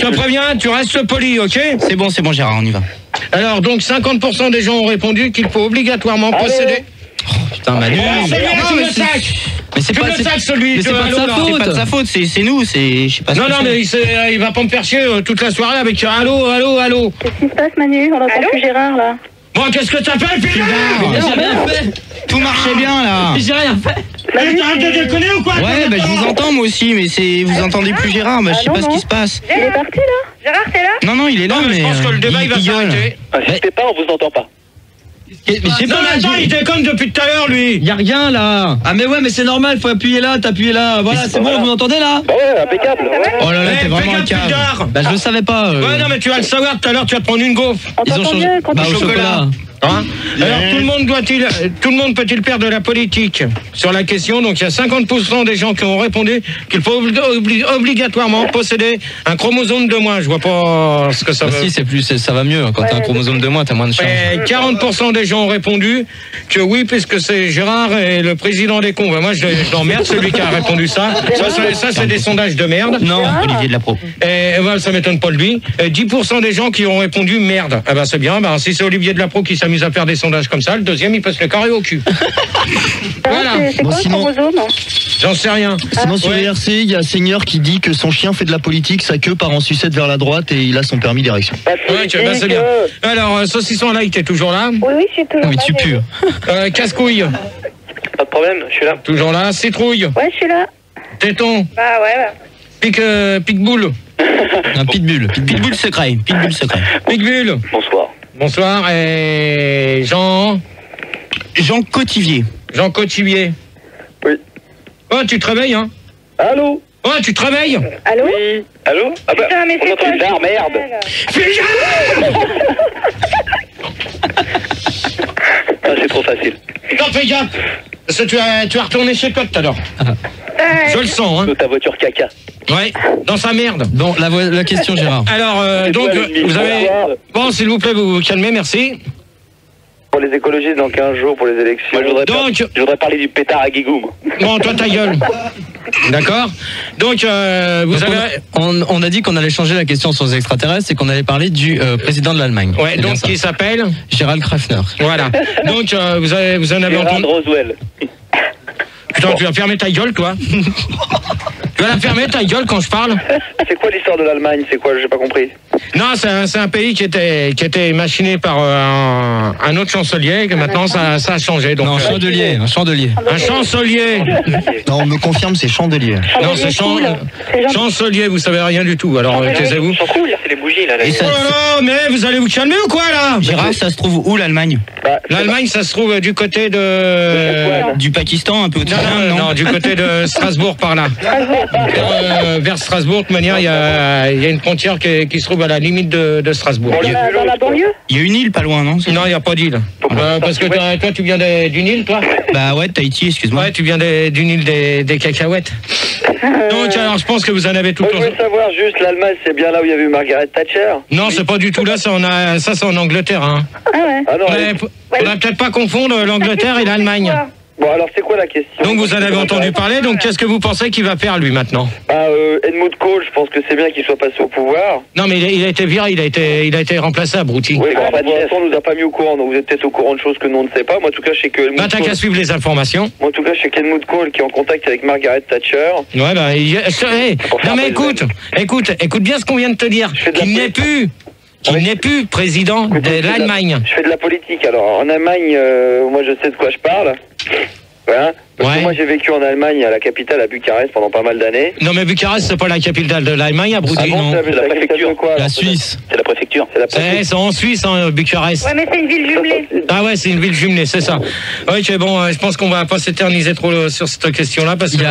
te préviens, tu restes poli, ok? C'est bon, Gérard, on y va. Alors, donc, 50% des gens ont répondu qu'il faut obligatoirement posséder... Putain, Manu. Tu me sacs! Mais c'est pas tu me sacs, celui mais c'est pas de sa faute. C'est pas de sa faute, c'est nous, c'est. Je sais pas. Non, non, mais il va pas me faire chier toute la soirée avec allô. Qu'est-ce qui se passe, Manu? On n'entend plus Gérard là. Bon, qu'est-ce que t'as fait, Fildar? J'ai rien fait. Tout marchait bien là. J'ai rien fait. Eh, t'arrêtes de déconner ou quoi? Ouais, bah je vous entends moi aussi, mais c'est. Vous entendez plus Gérard, bah je sais pas ce qui se passe. Il est parti là? Gérard, t'es là? Non, non, il est là, Non, mais je pense que le débat, il va gueule. s'arrêter. Insistez pas, on vous entend pas. Mais j'ai Non, pas mais attends, il déconne depuis tout à l'heure, lui. Y a rien là. Ah mais ouais, mais c'est normal, faut appuyer là, t'appuies là. Voilà, c'est bon, vous m'entendez là? Bah ouais, impeccable. Ouais. Oh là là, t'es vraiment un fais gaffe, cave. Fildar. Bah je le savais pas. Ouais, non, mais tu vas le savoir tout à l'heure, tu vas te prendre une gaufre. On Ils ont t'entend changé. mieux quand Bah tu au chocolat. Hein? Alors, tout le monde peut-il faire de la politique? Sur la question, donc il y a 50% des gens qui ont répondu qu'il faut obligatoirement posséder un chromosome de moins. Je vois pas ce que ça Bah veut. si, c'est plus, ça va mieux. Quand t'as un chromosome de moins, t'as moins de chance. Et 40% des gens ont répondu que oui, puisque c'est Gérard et le président des cons. Ben moi, je l'emmerde, celui qui a répondu ça. Ça, c'est des sondages de merde. Non, Olivier de la Pro. Et voilà, ça m'étonne pas de lui. Et 10% des gens qui ont répondu merde. Eh ben, c'est bien. Ben, si c'est Olivier de la Pro qui s'amuse à faire des sondages comme ça, le deuxième, il passe le carré au cul. Voilà. C'est quoi le chromosome? J'en sais rien. Sinon, sur Ouais. IRC, il y a Seigneur qui dit que son chien fait de la politique, sa queue part en sucette vers la droite et il a son permis d'érection. Ouais, ben, c'est bien. Alors, saucisson à l'ail, t'es toujours là? Oui, je suis toujours mais là. tu pues. Casse-couille, Pas de problème, je suis là. toujours là. Citrouille, Ouais, je suis là. téton, Bah ouais. pique-boule, Un pitbull. Pitbull secret. pique-bulle. Bonsoir. Bonsoir. Et Jean Cotivier. Jean Cotivier. Oui. Oh, tu te réveilles, hein? Allô? Oh, tu te réveilles? Allô? Oui. Allô? Ah bah, Putain, mais on c'est entend quoi Fildar, merde. Ah, c'est trop facile. Non, fais gaffe. Parce que tu as retourné chez toi tout à l'heure. Je le sens, hein. De ta voiture caca. Ouais, dans sa merde. Bon, la question, Gérard. Alors, donc, vous avez... Bon, s'il vous plaît, vous vous calmez, merci. Pour les écologistes dans 15 jours, pour les élections. Moi, je voudrais parler du pétard à Guigou, moi. Bon, toi, ta gueule. D'accord? Donc, vous Donc, avez... on a dit qu'on allait changer la question sur les extraterrestres et qu'on allait parler du président de l'Allemagne. Ouais, C'est bien donc, ça. qui s'appelle? Gérald Krafner. Voilà. Donc, vous en avez Gérard entendu... Roswell. Putain, tu vas fermer ta gueule, toi. Tu vas la fermer, ta gueule, quand je parle. C'est quoi l'histoire de l'Allemagne? C'est quoi? J'ai pas compris. Non, c'est un pays qui était machiné par un autre chancelier, que maintenant, ça a changé. Donc, Non, un chandelier. un chancelier. Non, on me confirme, c'est chandelier. Non, c'est chancelier, vous savez rien du tout. Alors, taisez-vous. C'est cool, c'est les bougies, là. Et ça, Oh, mais vous allez vous calmer ou quoi, là? Gérard, ça se trouve où l'Allemagne? L'Allemagne, ça se trouve du côté de... Du Pakistan, un peu au-dessus. Non, du côté de Strasbourg, par là. vers Strasbourg. De toute manière, il y a une frontière qui se trouve à la limite de Strasbourg. Dans la banlieue? Il y a une île pas loin, non? Non, il n'y a pas d'île. Parce que toi, tu viens d'une île, toi? Bah ouais, Tahiti, excuse-moi. Ouais, tu viens d'une île des cacahuètes. Donc, alors, je pense que vous en avez tout le temps. Je voulais savoir juste, l'Allemagne, c'est bien là où il y avait eu Margaret Thatcher? Non, c'est pas du tout là, ça c'est en Angleterre. Hein. Ah ouais. Ah non, on va peut-être pas confondre l'Angleterre et l'Allemagne. Bon, alors c'est quoi la question? Donc vous en avez entendu parler, donc qu'est-ce que vous pensez qu'il va faire lui maintenant? Helmut Kohl, je pense que c'est bien qu'il soit passé au pouvoir. Non mais il a été viré, il a été remplacé à Brouty. Oui, pour l'instant on nous a pas mis au courant, donc vous êtes peut-être au courant de choses que nous on ne sait pas. Moi en tout cas je sais que t'as qu'à suivre les informations. Moi en tout cas je sais qu'Helmut Kohl qui est en contact avec Margaret Thatcher. Ouais bah non mais écoute bien ce qu'on vient de te dire. Qu'il n'est plus président de l'Allemagne. Je fais de la politique. Alors, en Allemagne, moi, je sais de quoi je parle. Voilà. Parce que moi, j'ai vécu en Allemagne, à la capitale, à Bucarest, pendant pas mal d'années. Non, mais Bucarest, c'est pas la capitale de l'Allemagne, à Brouty, non. C'est la préfecture. Quoi, la Suisse. C'est la préfecture. C'est en Suisse, hein, Bucarest. Ouais, mais c'est une ville jumelée. Ah ouais, c'est une ville jumelée, c'est ça. Ok, bon, je pense qu'on va pas s'éterniser trop sur cette question-là, parce que...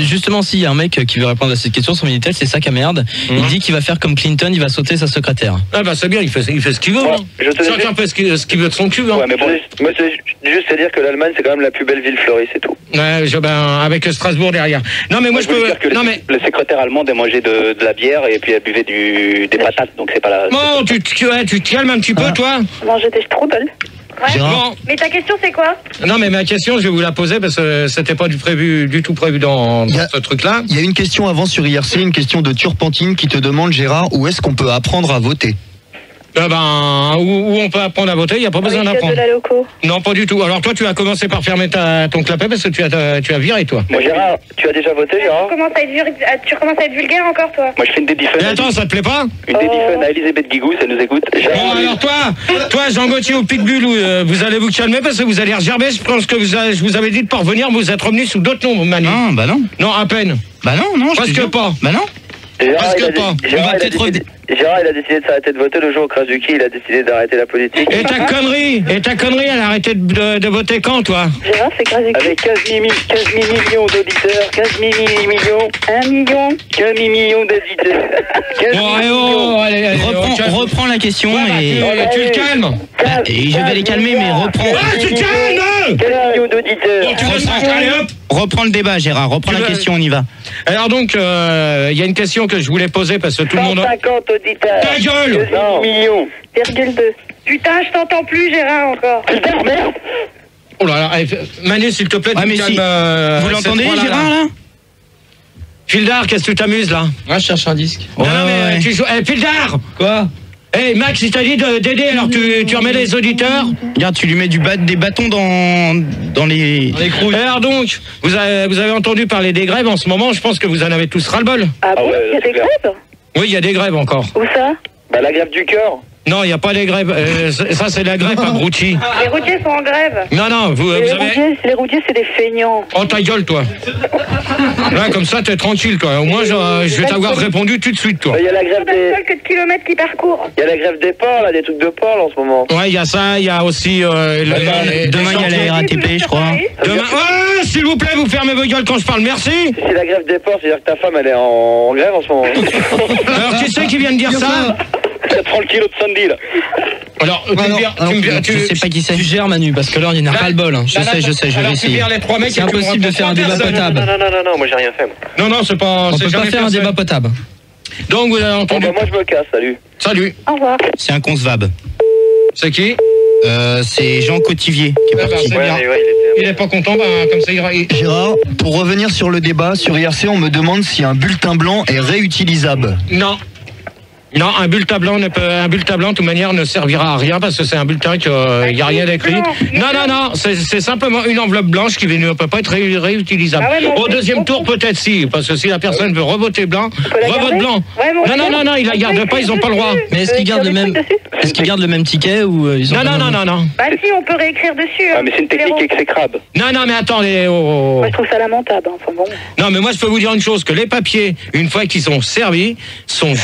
justement, s'il y a un mec qui veut répondre à cette question sur Minitel, c'est ça qui merde. Il dit qu'il va faire comme Clinton, il va sauter sa secrétaire. Ah bah c'est bien, il fait ce qu'il veut. Chacun fait ce qu'il veut de son cul. Hein. Ouais, mais bon, moi, c'est juste à dire que l'Allemagne, c'est quand même la plus belle ville fleurie, c'est tout. Ouais, avec Strasbourg derrière. Non, mais moi je peux... Non, mais... Le secrétaire allemande a mangé de la bière et puis elle buvait des patates, donc c'est pas la... Bon, tu te calmes un petit peu, toi. Manger des strudels. Ouais. Bon. Mais ta question c'est quoi? Non mais ma question je vais vous la poser parce que c'était pas du tout prévu dans ce truc-là. Il y a une question avant sur IRC, une question de Turpentine qui te demande, Gérard, où est-ce qu'on peut apprendre à voter? Où on peut apprendre à voter, il n'y a pas besoin d'apprendre. De la loco. Non, pas du tout. Alors toi, tu as commencé par fermer ton clapet parce que tu as viré, toi. Bon, Gérard, tu as déjà voté, Gérard? Tu recommences à être vulgaire encore, toi? Moi, je fais une dédiffeune. Mais attends, ça te plaît pas? Une dédiffeune à Elisabeth Guigou, ça nous écoute. Bon, alors toi, Jean Gauthier au Pitbull, vous allez vous calmer parce que vous allez regerber. Je pense que je vous avais dit de pas revenir, vous êtes revenu sous d'autres noms, Manu. Non, bah non. Non, à peine. Bah non, presque pas. Bah non. Gérard, il a décidé de s'arrêter de voter le jour où Krasuki, il a décidé d'arrêter la politique. Et ta connerie, elle a arrêté de voter quand, toi? Gérard, c'est Krasuki. Avec 15 millions d'auditeurs, 15 millions, 1 million, 15 millions d'auditeurs. Allez, reprends la question et... tu le calmes. Et je vais les calmer, mais reprends... Ouais, tu calmes! 15 millions d'auditeurs. Allez, hop! Reprends le débat, Gérard, reprends la question, on y va. Alors donc, il y a une question que je voulais poser parce que tout le monde... 150 auditeurs. Ta gueule! 2 millions. 0,2. Putain, je t'entends plus, Gérard, encore. Putain, merde. Oh là là, Manu, s'il te plaît, tu calmes... Vous l'entendez, Gérard, là? Fildar, qu'est-ce que tu t'amuses, là? Moi, je cherche un disque. Non, mais tu joues... Fildar! Quoi? Max, il t'a dit d'aider, alors tu remets les auditeurs. Regarde, tu lui mets des bâtons dans les couilles. Alors donc, vous avez entendu parler des grèves en ce moment, je pense que vous en avez tous ras-le-bol. Ah bon, il y a des grèves? Oui, il y a des grèves encore. Où ça? Bah la grève du cœur. Non, il n'y a pas les grèves. Ça, c'est la grève à Brouty. Les routiers sont en grève. Non, les routiers, c'est des feignants. Oh, ta gueule, toi. Là, comme ça, t'es tranquille, toi. Au moins, je vais t'avoir répondu tout de suite, toi. Il y a la grève des... que de kilomètres qui parcourent. Il y a la grève des ports, là, des trucs de port, là, en ce moment. Ouais, il y a ça, il y a aussi... demain, il y a la RATP, je crois. Demain... Oh, s'il vous plaît, vous fermez vos gueules quand je parle. Merci. C'est la grève des ports, c'est-à-dire que ta femme, elle est en grève en ce moment. Alors, qui c'est qui vient de dire ça? 30 kilos de Sandy, là. Alors, je sais pas qui c'est. Tu gères, Manu, parce que là, il n'y en a pas le bol. Hein. Je sais, je vais essayer. C'est impossible de faire un débat potable. Non, moi j'ai rien fait. Non, c'est pas... On peut pas faire un débat potable. Donc, vous avez entendu... moi, je me casse, salut. Salut. Au revoir. C'est un concevable. C'est qui? C'est Jean Cotivier qui est parti. Il est pas content, comme ça, Gérard, pour revenir sur le débat, sur IRC, on me demande si un bulletin blanc est réutilisable. Non, un bulletin blanc, de toute manière, ne servira à rien parce que c'est un bulletin qu'il n'y a rien d'écrit. Non, c'est simplement une enveloppe blanche qui ne peut pas être réutilisable. Au deuxième tour, peut-être si, parce que si la personne veut revoter blanc, revote blanc. Non, ils la gardent pas, ils n'ont pas le droit. Mais est-ce qu'ils gardent le même ticket ou ils ont Non. Bah si, on peut réécrire dessus. Ah, mais c'est une technique exécrable. Non, mais attendez. Moi, je trouve ça lamentable. Enfin bon. Non, mais moi, je peux vous dire une chose, que les papiers, une fois qu'ils sont servis, sont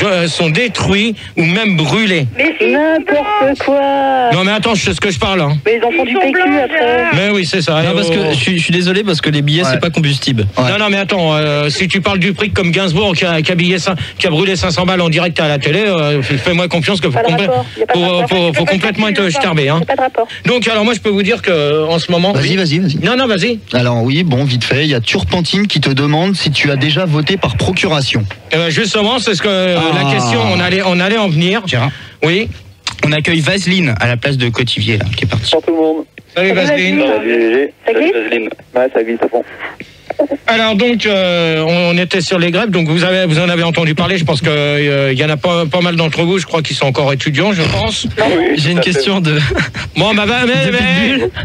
détruits détruit ou même brûlé. Mais c'est n'importe quoi. Non mais attends, je sais ce que je parle. Hein. Mais ils en font du PQ après. Mais oui, c'est ça. Non, parce que je suis désolé parce que les billets c'est pas combustible. Ouais. Non mais attends, si tu parles du prix comme Gainsbourg qui a brûlé 500 balles en direct à la télé, fais-moi confiance que faut complètement être starbé. Hein. Pas de rapport. Donc alors moi je peux vous dire que en ce moment. Vas-y. Non, vas-y. Alors oui, bon, vite fait, il y a Turpentine qui te demande si tu as déjà voté par procuration. Justement, c'est ce que la question, on allait en venir. Gérard. Oui. On accueille Vaseline à la place de Cotivier, là, qui est parti. Bonjour tout le monde. Salut Vaseline. Salut Vaseline. Ouais, ça glisse à fond. Alors donc, on était sur les grèves, donc vous en avez entendu parler, je pense qu'il y en a pas mal d'entre vous, je crois qu'ils sont encore étudiants, je pense. Oui, j'ai une question de... Bon, bah, mais...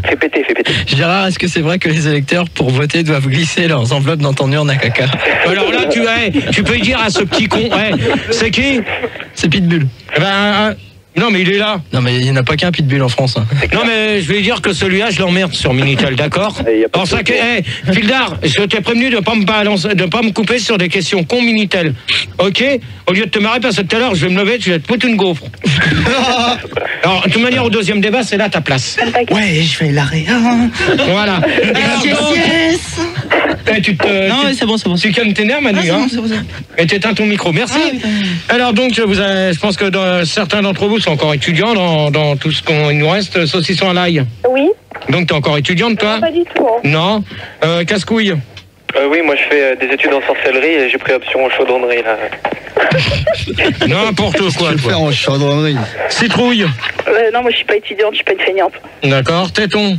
Fais péter. Gérard, est-ce que c'est vrai que les électeurs, pour voter, doivent glisser leurs enveloppes dans ton urne à caca? Alors là, tu peux dire à ce petit con, c'est qui? C'est Pitbull. Non mais il est là. Non mais il n'y en a pas qu'un Pitbull en France. Hein. Non mais je vais dire que celui-là je l'emmerde sur Minitel, d'accord? Alors ça que, Fildar, je t'ai prévenu de pas me couper sur des questions con Minitel. Ok? Au lieu de te marrer parce que tout à l'heure je vais me lever, tu vas te foutre une gaufre. Alors de toute manière au deuxième débat c'est là ta place. Ouais, je vais l'arrêter. Voilà. Yes. Non mais c'est bon. Tu calmes tes nerfs Manu, hein? C'est bon. Et t'éteins ton micro, merci. Alors donc je pense que certains d'entre vous sont encore étudiants dans tout ce qu'il nous reste, saucisson à l'ail. Oui. Donc t'es encore étudiante toi? Pas du tout. Hein. Non. Casse-couille. Oui, moi je fais des études en sorcellerie et j'ai pris option chaudronnerie là. N'importe quoi. Tu faire en chaudronnerie. Citrouille. Non, moi je suis pas étudiante, je suis pas une feignante. D'accord. Téton.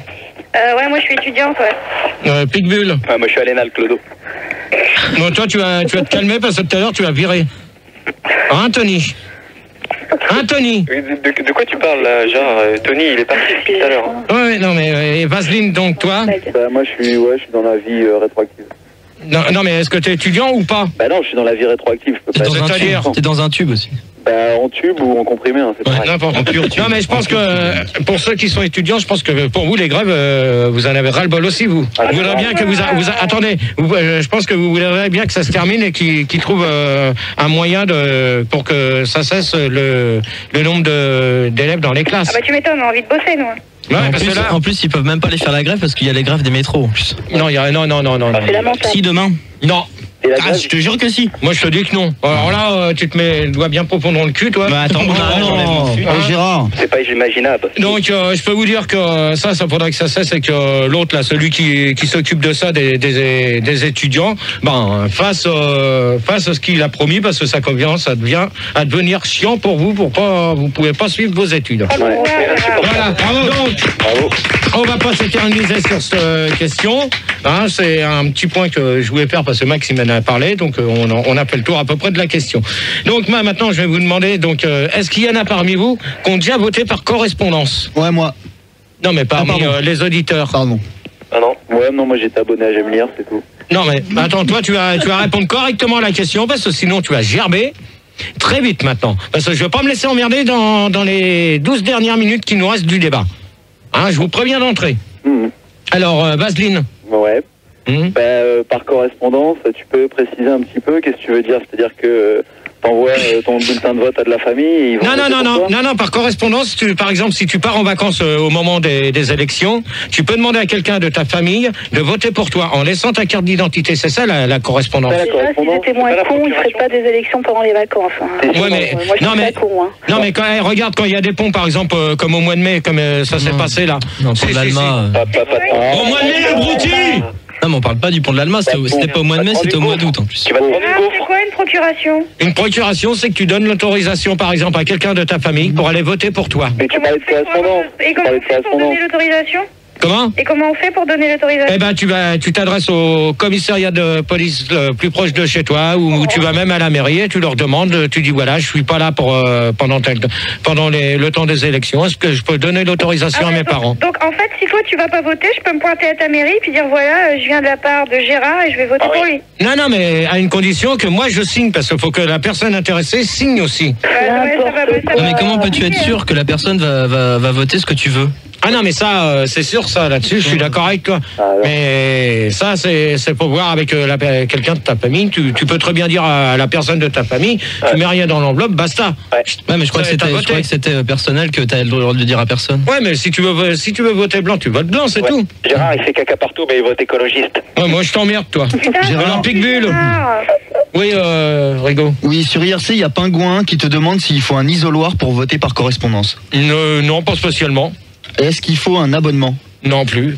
Ouais, moi je suis étudiante, ouais. Pitbull. Ouais, moi je suis à l'ENA, le Clodo. Non, toi tu vas te calmer parce que tout à l'heure tu vas virer. Hein, Tony? Tony? De quoi tu parles là? Genre, Tony il est parti depuis tout à l'heure. Hein. Ouais, non mais Vaseline, donc toi? Moi je suis dans la vie rétroactive. Non mais est-ce que t'es étudiant ou pas? Bah non, je suis dans la vie rétroactive, je peux pas. T'es dans un tube aussi. Bah en tube ou en comprimé, hein, c'est pareil. N'importe. Non mais je pense que pour ceux qui sont étudiants, je pense que pour vous les grèves, vous en avez ras-le-bol aussi vous. Vous voudrez bien que attendez, je pense que vous voudrez bien que ça se termine et qu'ils trouvent un moyen pour que ça cesse le nombre d'élèves dans les classes. Ah bah tu m'étonnes, on a envie de bosser nous. Ouais, en plus, ils peuvent même pas aller faire la grève parce qu'il y a les grèves des métros en plus. Non, non. C'est lamentable. Si demain. Non. Je te jure que si. Moi je te dis que non. Alors là, tu te mets le doigt bien profond dans le cul, toi. Bah attends, non. Gérard. C'est pas imaginable. Donc je peux vous dire que ça faudrait que ça cesse et que l'autre là, celui qui s'occupe de ça des étudiants, fasse ce qu'il a promis parce que ça commence à devenir chiant pour vous vous pouvez pas suivre vos études. Voilà. Donc, on va pas s'éterniser sur cette question. Hein, c'est un petit point que je voulais faire parce que Max il m'en a parlé, donc on a fait le tour à peu près de la question. Donc maintenant je vais vous demander, est-ce qu'il y en a parmi vous qui ont déjà voté par correspondance? Ouais, moi. Non mais parmi les auditeurs. Pardon. Ah non. Ouais, non, moi j'étais abonné à J'aime lire, c'est tout. Non mais attends, toi tu vas répondre correctement à la question parce que sinon tu vas gerber très vite maintenant. Parce que je vais pas me laisser emmerder dans les 12 dernières minutes qui nous restent du débat. Hein, je vous préviens d'entrée. Alors, Vaseline. Ouais. Par correspondance, tu peux préciser un petit peu qu'est-ce que tu veux dire? C'est-à-dire que t'envoies ton bulletin de vote à de la famille et ils vont Non, par correspondance, par exemple, si tu pars en vacances au moment des élections, tu peux demander à quelqu'un de ta famille de voter pour toi en laissant ta carte d'identité. C'est ça la correspondance. Déjà, s'ils étaient moins cons, ils feraient pas des élections pendant les vacances. Hein. Ouais, mais moi, je suis pas con, hein. Non, mais regarde quand il y a des ponts, par exemple, comme au mois de mai, comme ça s'est passé là. Non, pour l'Alma. Au mois de mai, abruti! Non, mais on parle pas du pont de l'Alma, c'était pas au mois de mai, c'était au mois d'août en plus. C'est quoi une procuration? Une procuration, c'est que tu donnes l'autorisation, par exemple, à quelqu'un de ta famille pour aller voter pour toi. Mais tu parlais de correspondance. Et comment on fait pour donner l'autorisation? Comment? Et comment on fait pour donner l'autorisation? Eh ben, tu t'adresses au commissariat de police le plus proche de chez toi, ou tu vas même à la mairie et tu leur demandes, tu dis voilà, je suis pas là pour pendant le temps des élections, est-ce que je peux donner l'autorisation à mes parents? Donc en fait, si toi tu vas pas voter, je peux me pointer à ta mairie puis dire voilà, je viens de la part de Gérard et je vais voter pour lui. Non, mais à une condition que moi je signe, parce qu'il faut que la personne intéressée signe aussi. Non, mais comment peux-tu être sûr que la personne va voter ce que tu veux? Ah non, mais ça, c'est sûr, ça, là-dessus, je suis d'accord avec toi. Mais ça, c'est pour voir avec quelqu'un de ta famille. Tu peux très bien dire à la personne de ta famille, tu mets rien dans l'enveloppe, basta. Ouais, mais je crois que c'était personnel, que tu as le droit de le dire à personne. Ouais, mais si tu veux voter blanc, tu votes blanc, c'est tout. Gérard, il fait caca partout, mais il vote écologiste. Ouais, moi, je t'emmerde, toi. Alors, Pitbull. Oui, Rigaud. Oui, sur IRC, il y a Pingouin qui te demande s'il faut un isoloir pour voter par correspondance. Non, pas spécialement. Est-ce qu'il faut un abonnement? Non plus.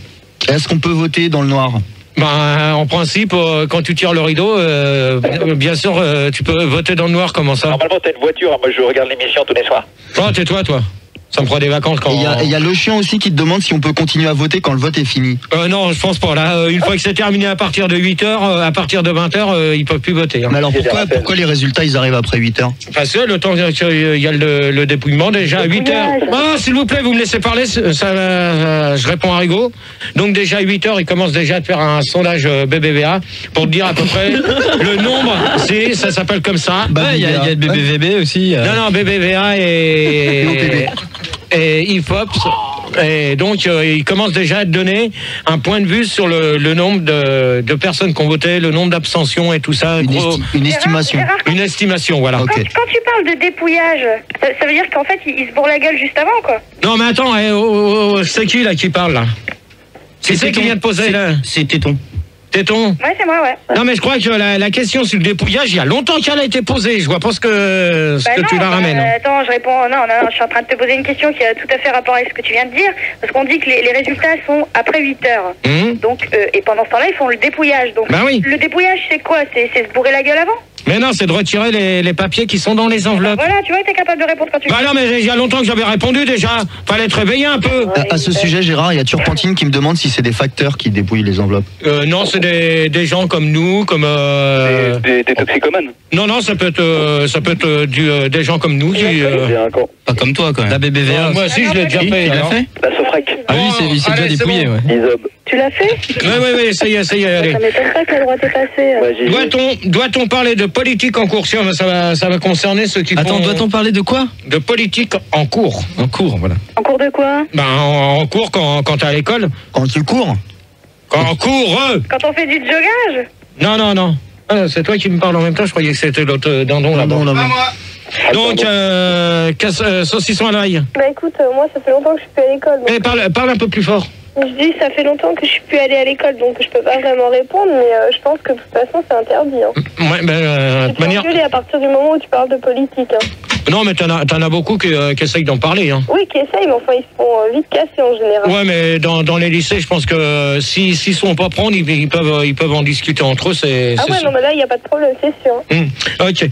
Est-ce qu'on peut voter dans le noir? Ben, en principe, quand tu tires le rideau, bien sûr, tu peux voter dans le noir, comment ça? Normalement, t'as une voiture, moi je regarde l'émission tous les soirs. Oh, tais-toi, toi. Ça me fera des vacances quand... Il y a le chien aussi qui te demande si on peut continuer à voter quand le vote est fini. Non, je pense pas. Là, une fois que c'est terminé à partir de 8h, à partir de 20h, ils peuvent plus voter. Hein. Mais alors pourquoi les résultats ils arrivent après 8h? Parce que le temps qu'il y a le dépouillement déjà à 8h. Oh, s'il vous plaît, vous me laissez parler, je réponds à Rigaud. Donc déjà à 8h, ils commencent déjà à te faire un sondage BBVA pour te dire à peu près le nombre. Ça s'appelle comme ça. Il y a le BBVB aussi. Non, BBVA et IFOPS. Et donc, il commence déjà à te donner un point de vue sur le nombre de personnes qui ont voté, le nombre d'abstentions et tout ça. Une estimation. Une estimation, voilà. Quand tu parles de dépouillage, ça veut dire qu'en fait, il se bourre la gueule juste avant, quoi. Non, mais attends, c'est qui, là, qui parle, là? C'est qui vient de poser, là? C'est Téton. Téton? Ouais, c'est moi, ouais. Non, mais je crois que la question sur le dépouillage, il y a longtemps qu'elle a été posée. Je vois pas ce que tu la ramènes. Attends, je réponds. Non, je suis en train de te poser une question qui a tout à fait rapport avec ce que tu viens de dire. Parce qu'on dit que les résultats sont après 8h. Donc, et pendant ce temps-là, ils font le dépouillage. Donc, le dépouillage, c'est quoi? C'est se bourrer la gueule avant? Mais non, c'est de retirer les papiers qui sont dans les enveloppes. Voilà, tu vois, t'es capable de répondre quand tu veux. Bah non, mais il y a longtemps que j'avais répondu déjà. Fallait te réveiller un peu. À ce sujet, Gérard, il y a Turpentine qui me demande si c'est des facteurs qui dépouillent les enveloppes. Non, c'est des gens comme nous, comme... Des toxicomanes. Non, ça peut être des gens comme nous. Pas comme toi, quand même. La BBVA. Moi aussi, je l'ai déjà fait. Tu l'as fait? La Sofrec. Ah oui, il s'est déjà dépouillé, ouais. Tu l'as fait? Oui, ça y est, allez. Ça m'étonne pas que le droit t'est passé. Doit-on parler de politique en cours? Ça va concerner ceux qui Attends, doit-on parler de quoi? De politique en cours. En cours, voilà. En cours de quoi? Ben, en cours quand t'es à l'école. Quand tu cours? Quand on fait du jogage? Non. Ah, c'est toi qui me parles en même temps, je croyais que c'était l'autre dindon là-bas. Donc, saucisson à l'ail. Bah écoute, moi ça fait longtemps que je suis plus à l'école. Donc... parle un peu plus fort. Je dis, ça fait longtemps que je suis plus allée à l'école, donc je peux pas vraiment répondre, mais je pense que de toute façon c'est interdit. Ouais, de toute manière... à partir du moment où tu parles de politique. Non, mais t'en as beaucoup qui essayent d'en parler. Hein. Oui, qui essayent, mais enfin ils se font vite casser en général. Ouais, mais dans les lycées, je pense que s'ils sont pas prendre, ils peuvent en discuter entre eux. Ah ouais, non, mais là il n'y a pas de problème, c'est sûr. Ok.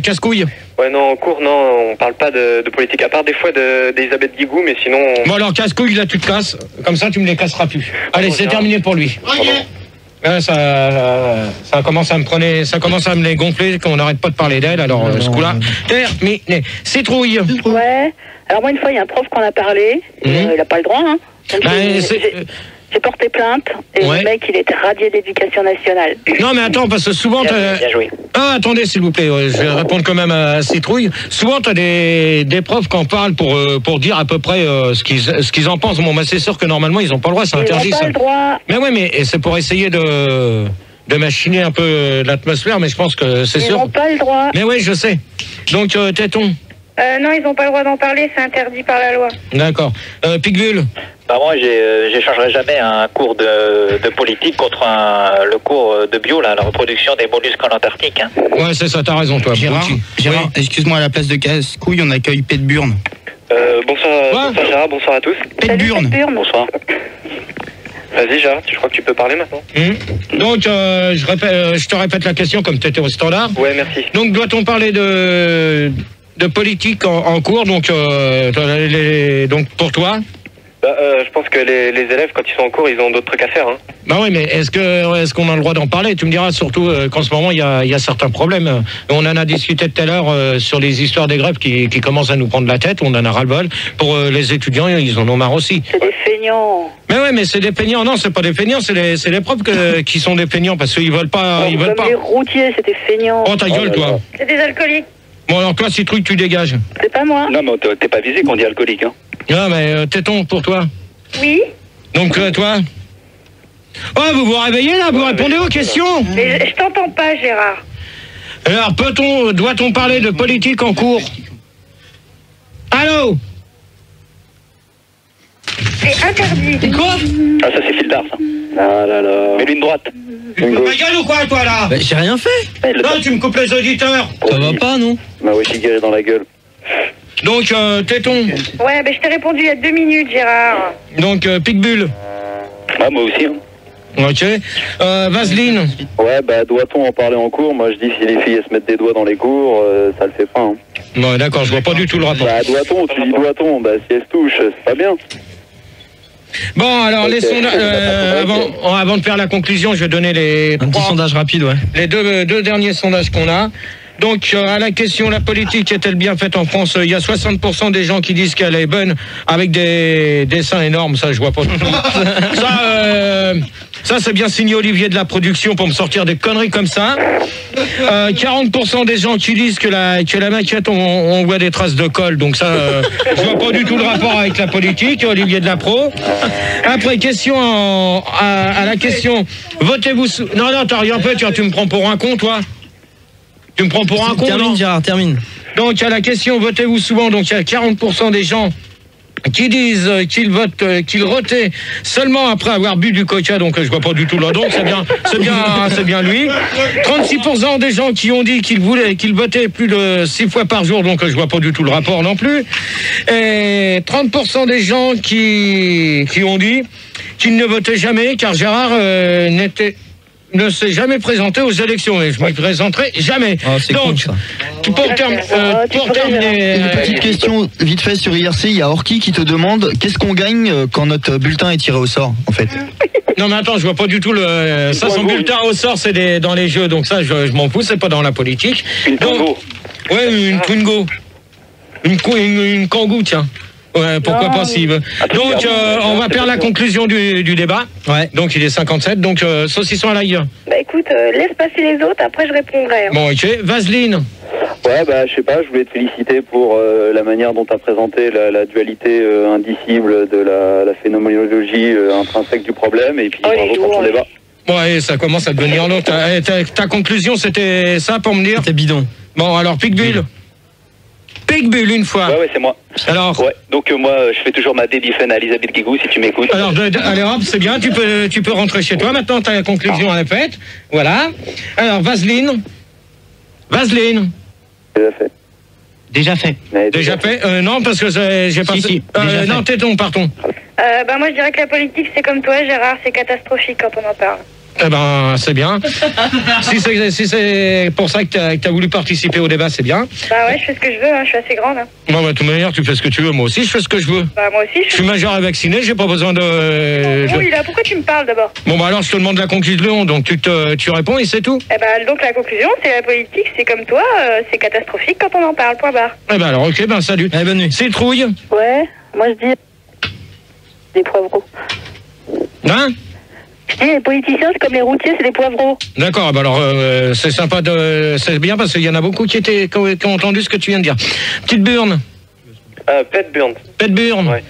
Casse-couille. Ouais, non, en cours, non, on parle pas de politique, à part des fois d'Elisabeth Guigou, mais sinon... Bon, alors, casse-couille, là, tu te casses. Comme ça, tu me les casseras plus. Allez, c'est terminé pour lui. Ça commence à me les gonfler, qu'on n'arrête pas de parler d'elle, alors ce coup-là, terminé. Citrouille. Ouais, alors moi, une fois, il y a un prof qu'on a parlé, il n'a pas le droit, hein. J'ai porté plainte et le mec il était radié d'éducation nationale. Non mais attends, parce que souvent Bien joué. Ah attendez s'il vous plaît, je vais répondre quand même à Citrouille. Souvent t'as des profs qui en parlent pour dire à peu près ce qu'ils en pensent. Bon bah c'est sûr que normalement ils ont pas le droit, c'est interdit ça. Ils n'ont pas le droit. Mais ouais, mais c'est pour essayer de machiner un peu l'atmosphère, mais je pense que c'est sûr. Ils n'ont pas le droit. Mais oui, je sais. Donc Téton. Non, ils n'ont pas le droit d'en parler, c'est interdit par la loi. D'accord. Pitbull. Bah moi, j'échangerai jamais un cours de politique contre le cours de bio, là, la reproduction des mollusques en Antarctique. Hein. Ouais, c'est ça, t'as raison, toi. Gérard, excuse-moi, à la place de casse-couille, on accueille Pétburn. Bonsoir Gérard, bonsoir à tous. Pétburn. Bonsoir. Vas-y Gérard, je crois que tu peux parler maintenant. Donc, je te répète la question comme tu étais au standard. Ouais, merci. Donc, doit-on parler de politique en cours, donc pour toi? Je pense que les élèves, quand ils sont en cours, ils ont d'autres trucs à faire. Hein. Bah oui, mais est-ce qu'on a le droit d'en parler? Tu me diras surtout qu'en ce moment, il y a certains problèmes. On en a discuté tout à l'heure sur les histoires des grèves qui commencent à nous prendre la tête. On en a ras-le-bol. Pour les étudiants, ils en ont marre aussi. C'est des feignants. Mais ouais, mais c'est des feignants. Non, c'est pas des feignants, c'est les profs qui sont des feignants parce qu'ils veulent pas. Ils veulent pas. Les routiers, c'est des feignants. Oh ta gueule, toi. C'est des alcooliques. Bon, alors toi, Citrouille, tu dégages. C'est pas moi. Non, mais t'es pas visé qu'on dit alcoolique, hein. Non, mais Téton, pour toi. Oui. Donc, toi. Oh, vous vous réveillez là, vous répondez aux questions. Mais je t'entends pas, Gérard. Alors, doit-on parler de politique en cours? Allô? C'est interdit. Quoi? Ah, ça c'est fil d'art, ça. Ah là là. Mets-lui une droite. Tu me ma gueule ou quoi, toi, là? Bah, j'ai rien fait. Non, tu me coupes les auditeurs. Ça va pas, non? Bah oui, j'ai guéri dans la gueule. Donc, Téton. Ouais, je t'ai répondu il y a 2 minutes, Gérard. Donc, Picbull. Ah, moi aussi. Hein. Ok. Vaseline. Ouais, bah doit-on en parler en cours? Moi je dis si les filles elles se mettent des doigts dans les cours, ça le fait pas. Hein. Bon, d'accord, je vois pas du tout le rapport. Bah doit-on, tu dis doit-on, bah si elles se touchent, c'est pas bien. Bon, alors, les sondages, avant de faire la conclusion, je vais donner les un petit sondage rapide, ouais. Les deux derniers sondages qu'on a. Donc, à la question, la politique est-elle bien faite en France? Il y a 60% des gens qui disent qu'elle est bonne, avec des dessins énormes, ça, je vois pas du tout. Ça, c'est bien signé Olivier de la production pour me sortir des conneries comme ça. 40% des gens qui disent que la maquette, on voit des traces de colle, donc ça, je vois pas du tout le rapport avec la politique, Olivier de la Pro. Après, question à la question, votez-vous sous... Non, t'as rien fait, tu me prends pour un con, toi? Tu me prends pour un con? Termine, Gérard, termine. Donc, à la question, votez-vous souvent? Donc, il y a 40% des gens qui disent qu'ils votent, qu'ils rotaient seulement après avoir bu du coca, donc je vois pas du tout là. Donc, c'est bien lui. 36% des gens qui ont dit qu'ils votaient plus de 6 fois par jour, donc je vois pas du tout le rapport non plus. Et 30% des gens qui ont dit qu'ils ne votaient jamais, car Gérard ne s'est jamais présenté aux élections et je me présenterai jamais. Oh, donc, pour terminer... Une petite question vite fait sur IRC, il y a Orki qui te demande qu'est-ce qu'on gagne quand notre bulletin est tiré au sort, en fait. Non mais attends, je vois pas du tout le... Ça, son bulletin au sort, c'est dans les jeux, donc ça, je m'en fous, c'est pas dans la politique. Une Twingo. Ouais, une Twingo. Une Kangoo, tiens. Ouais, pourquoi pas s'il veut. Donc, on va faire la conclusion du débat. Ouais. Donc, il est 57. Donc, saucisson à l'ail. Bah écoute, laisse passer les autres, après je répondrai. Hein. Bon, ok. Vaseline. Ouais, bah je sais pas, je voulais te féliciter pour la manière dont tu as présenté la dualité indicible de la phénoménologie intrinsèque du problème, et puis bravo pour ton débat. Ouais, ça commence à devenir long. Ta conclusion, c'était ça pour me dire? C'était bidon. Bon, alors, Picbull. Picbull, une fois. Ouais, c'est moi. Alors. Ouais, donc moi, je fais toujours ma dédifen à Elisabeth Guigou, si tu m'écoutes. Alors, allez hop, c'est bien, tu peux rentrer chez toi. Maintenant, ta conclusion est faite. Voilà. Alors, Vaseline. Vaseline. Déjà fait. Déjà fait. Déjà fait. Non, parce que j'ai pas... non, Téton, pardon. Bah moi, je dirais que la politique, c'est comme toi, Gérard, c'est catastrophique quand on en parle. Eh ben, c'est bien. si c'est pour ça que t'as voulu participer au débat, c'est bien. Bah ouais, je fais ce que je veux, hein, je suis assez grande. Hein. Bon, bah, de toute manière, tu fais ce que tu veux. Moi aussi, je fais ce que je veux. Bah, moi aussi, je suis majeur et vacciné, j'ai pas besoin de... Oui, là, pourquoi tu me parles d'abord? Bon, bah alors, je te demande la conclusion, donc tu réponds et c'est tout. Eh ben, donc la conclusion, c'est la politique, c'est comme toi, c'est catastrophique quand on en parle, point barre. Eh ben alors, ok, ben salut. Allez, bonne nuit. Citrouille. Ouais, moi je dis des poivreaux. Hein? Je dis les politiciens, c'est comme les routiers, c'est des poivreaux. D'accord, bah alors c'est sympa c'est bien parce qu'il y en a beaucoup qui ont entendu ce que tu viens de dire. Petite Burne. Pet Burne. Pet Burne. Ouais.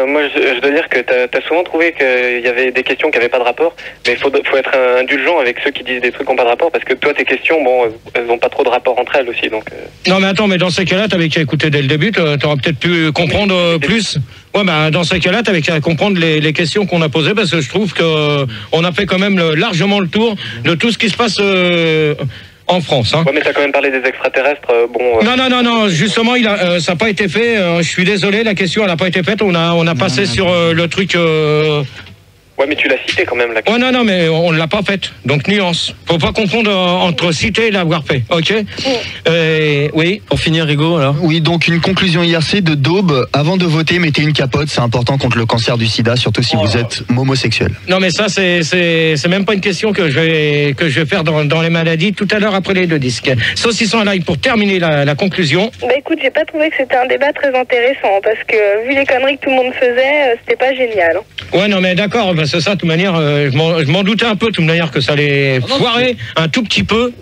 Moi, je dois dire que t'as souvent trouvé qu'il y avait des questions qui n'avaient pas de rapport, mais il faut être indulgent avec ceux qui disent des trucs qui n'ont pas de rapport, parce que toi, tes questions, bon, elles n'ont pas trop de rapport entre elles aussi, donc... Non, mais attends, mais dans ces cas-là, t'avais qu'à écouter dès le début, t'aurais peut-être pu comprendre plus. Ouais, bah, dans ces cas-là, t'avais qu'à comprendre les questions qu'on a posées, parce que je trouve qu'on a fait quand même largement le tour de tout ce qui se passe... en France. Hein. Ouais, mais t'as quand même parlé des extraterrestres, bon... Non, justement, ça n'a pas été fait, je suis désolé, la question, elle n'a pas été faite, on a passé sur le truc... Ouais, mais tu l'as cité quand même, la question. Ouais, non, mais on ne l'a pas faite, donc nuance. Faut pas confondre entre citer et l'avoir fait, ok? Oui. Pour finir, Rigaud, alors? Oui, donc une conclusion IRC de Daube, avant de voter, mettez une capote, c'est important contre le cancer du sida, surtout si vous êtes homosexuel. Non, mais ça, c'est même pas une question que je vais faire dans les maladies tout à l'heure après les deux disques. Saucisson à l'ail pour terminer la conclusion. Bah écoute, j'ai pas trouvé que c'était un débat très intéressant, parce que vu les conneries que tout le monde faisait, c'était pas génial. Ouais, non, mais d'accord, c'est ça, de toute manière, je m'en doutais un peu, de toute manière, que ça allait foirer un tout petit peu.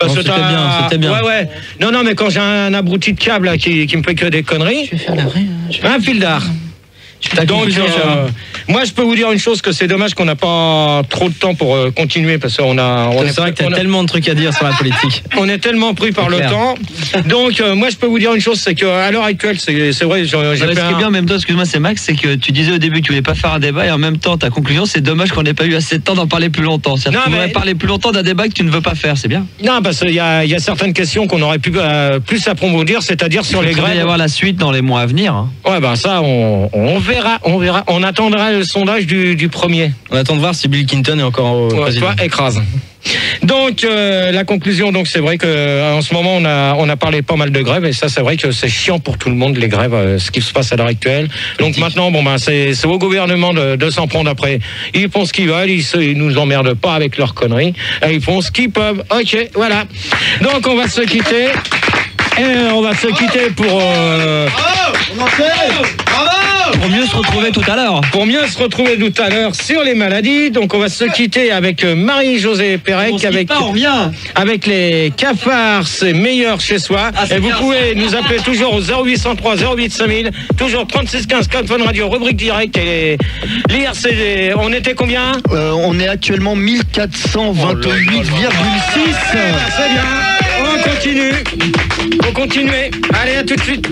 Parce que c'était bien. Ouais. Non, mais quand j'ai un abruti de câble là, qui me fait que des conneries. Je vais faire l'arrêt. Un fil d'art. Donc, moi, je peux vous dire une chose, que c'est dommage qu'on n'a pas trop de temps pour continuer, parce qu'on a... C'est vrai que t'as tellement de trucs à dire sur la politique. On est tellement pris par le temps. Donc, moi, je peux vous dire une chose, c'est qu'à l'heure actuelle, c'est vrai, j'ai ce qui est bien en même temps, excuse-moi, c'est Max, c'est que tu disais au début que tu voulais pas faire un débat, et en même temps, ta conclusion, c'est dommage qu'on n'ait pas eu assez de temps d'en parler plus longtemps. C'est-à-dire que tu voudrais parler plus longtemps d'un débat que tu ne veux pas faire, c'est bien. Non, parce qu'il y a certaines questions qu'on aurait pu plus approfondir, c'est-à-dire sur les grèves. Il va y avoir la suite dans les mois à venir. Hein. Ouais, ben ça, on verra. On attendra le sondage du premier. On attend de voir si Bill Clinton est encore au président. Toi, écrase. Donc la conclusion, donc c'est vrai que en ce moment on a parlé pas mal de grèves, et ça c'est vrai que c'est chiant pour tout le monde, les grèves, ce qui se passe à l'heure actuelle. Donc maintenant c'est au gouvernement de s'en prendre après. Ils font ce qu'ils veulent, ils nous emmerdent pas avec leurs conneries, et ils font ce qu'ils peuvent. Ok, voilà. Donc on va se quitter. Et on va se quitter pour... Pour mieux se retrouver tout à l'heure. Pour mieux se retrouver tout à l'heure sur les maladies. Donc on va se quitter avec Marie-Josée Pérec, avec les cafards, c'est meilleur chez soi. Et vous pouvez nous appeler toujours au 0803 08 5000, toujours 36 15 Fun Radio, rubrique direct. Et l'IRC, on était combien? On est actuellement 1428,6. C'est bien. On continue. Faut continuer. Allez, à tout de suite.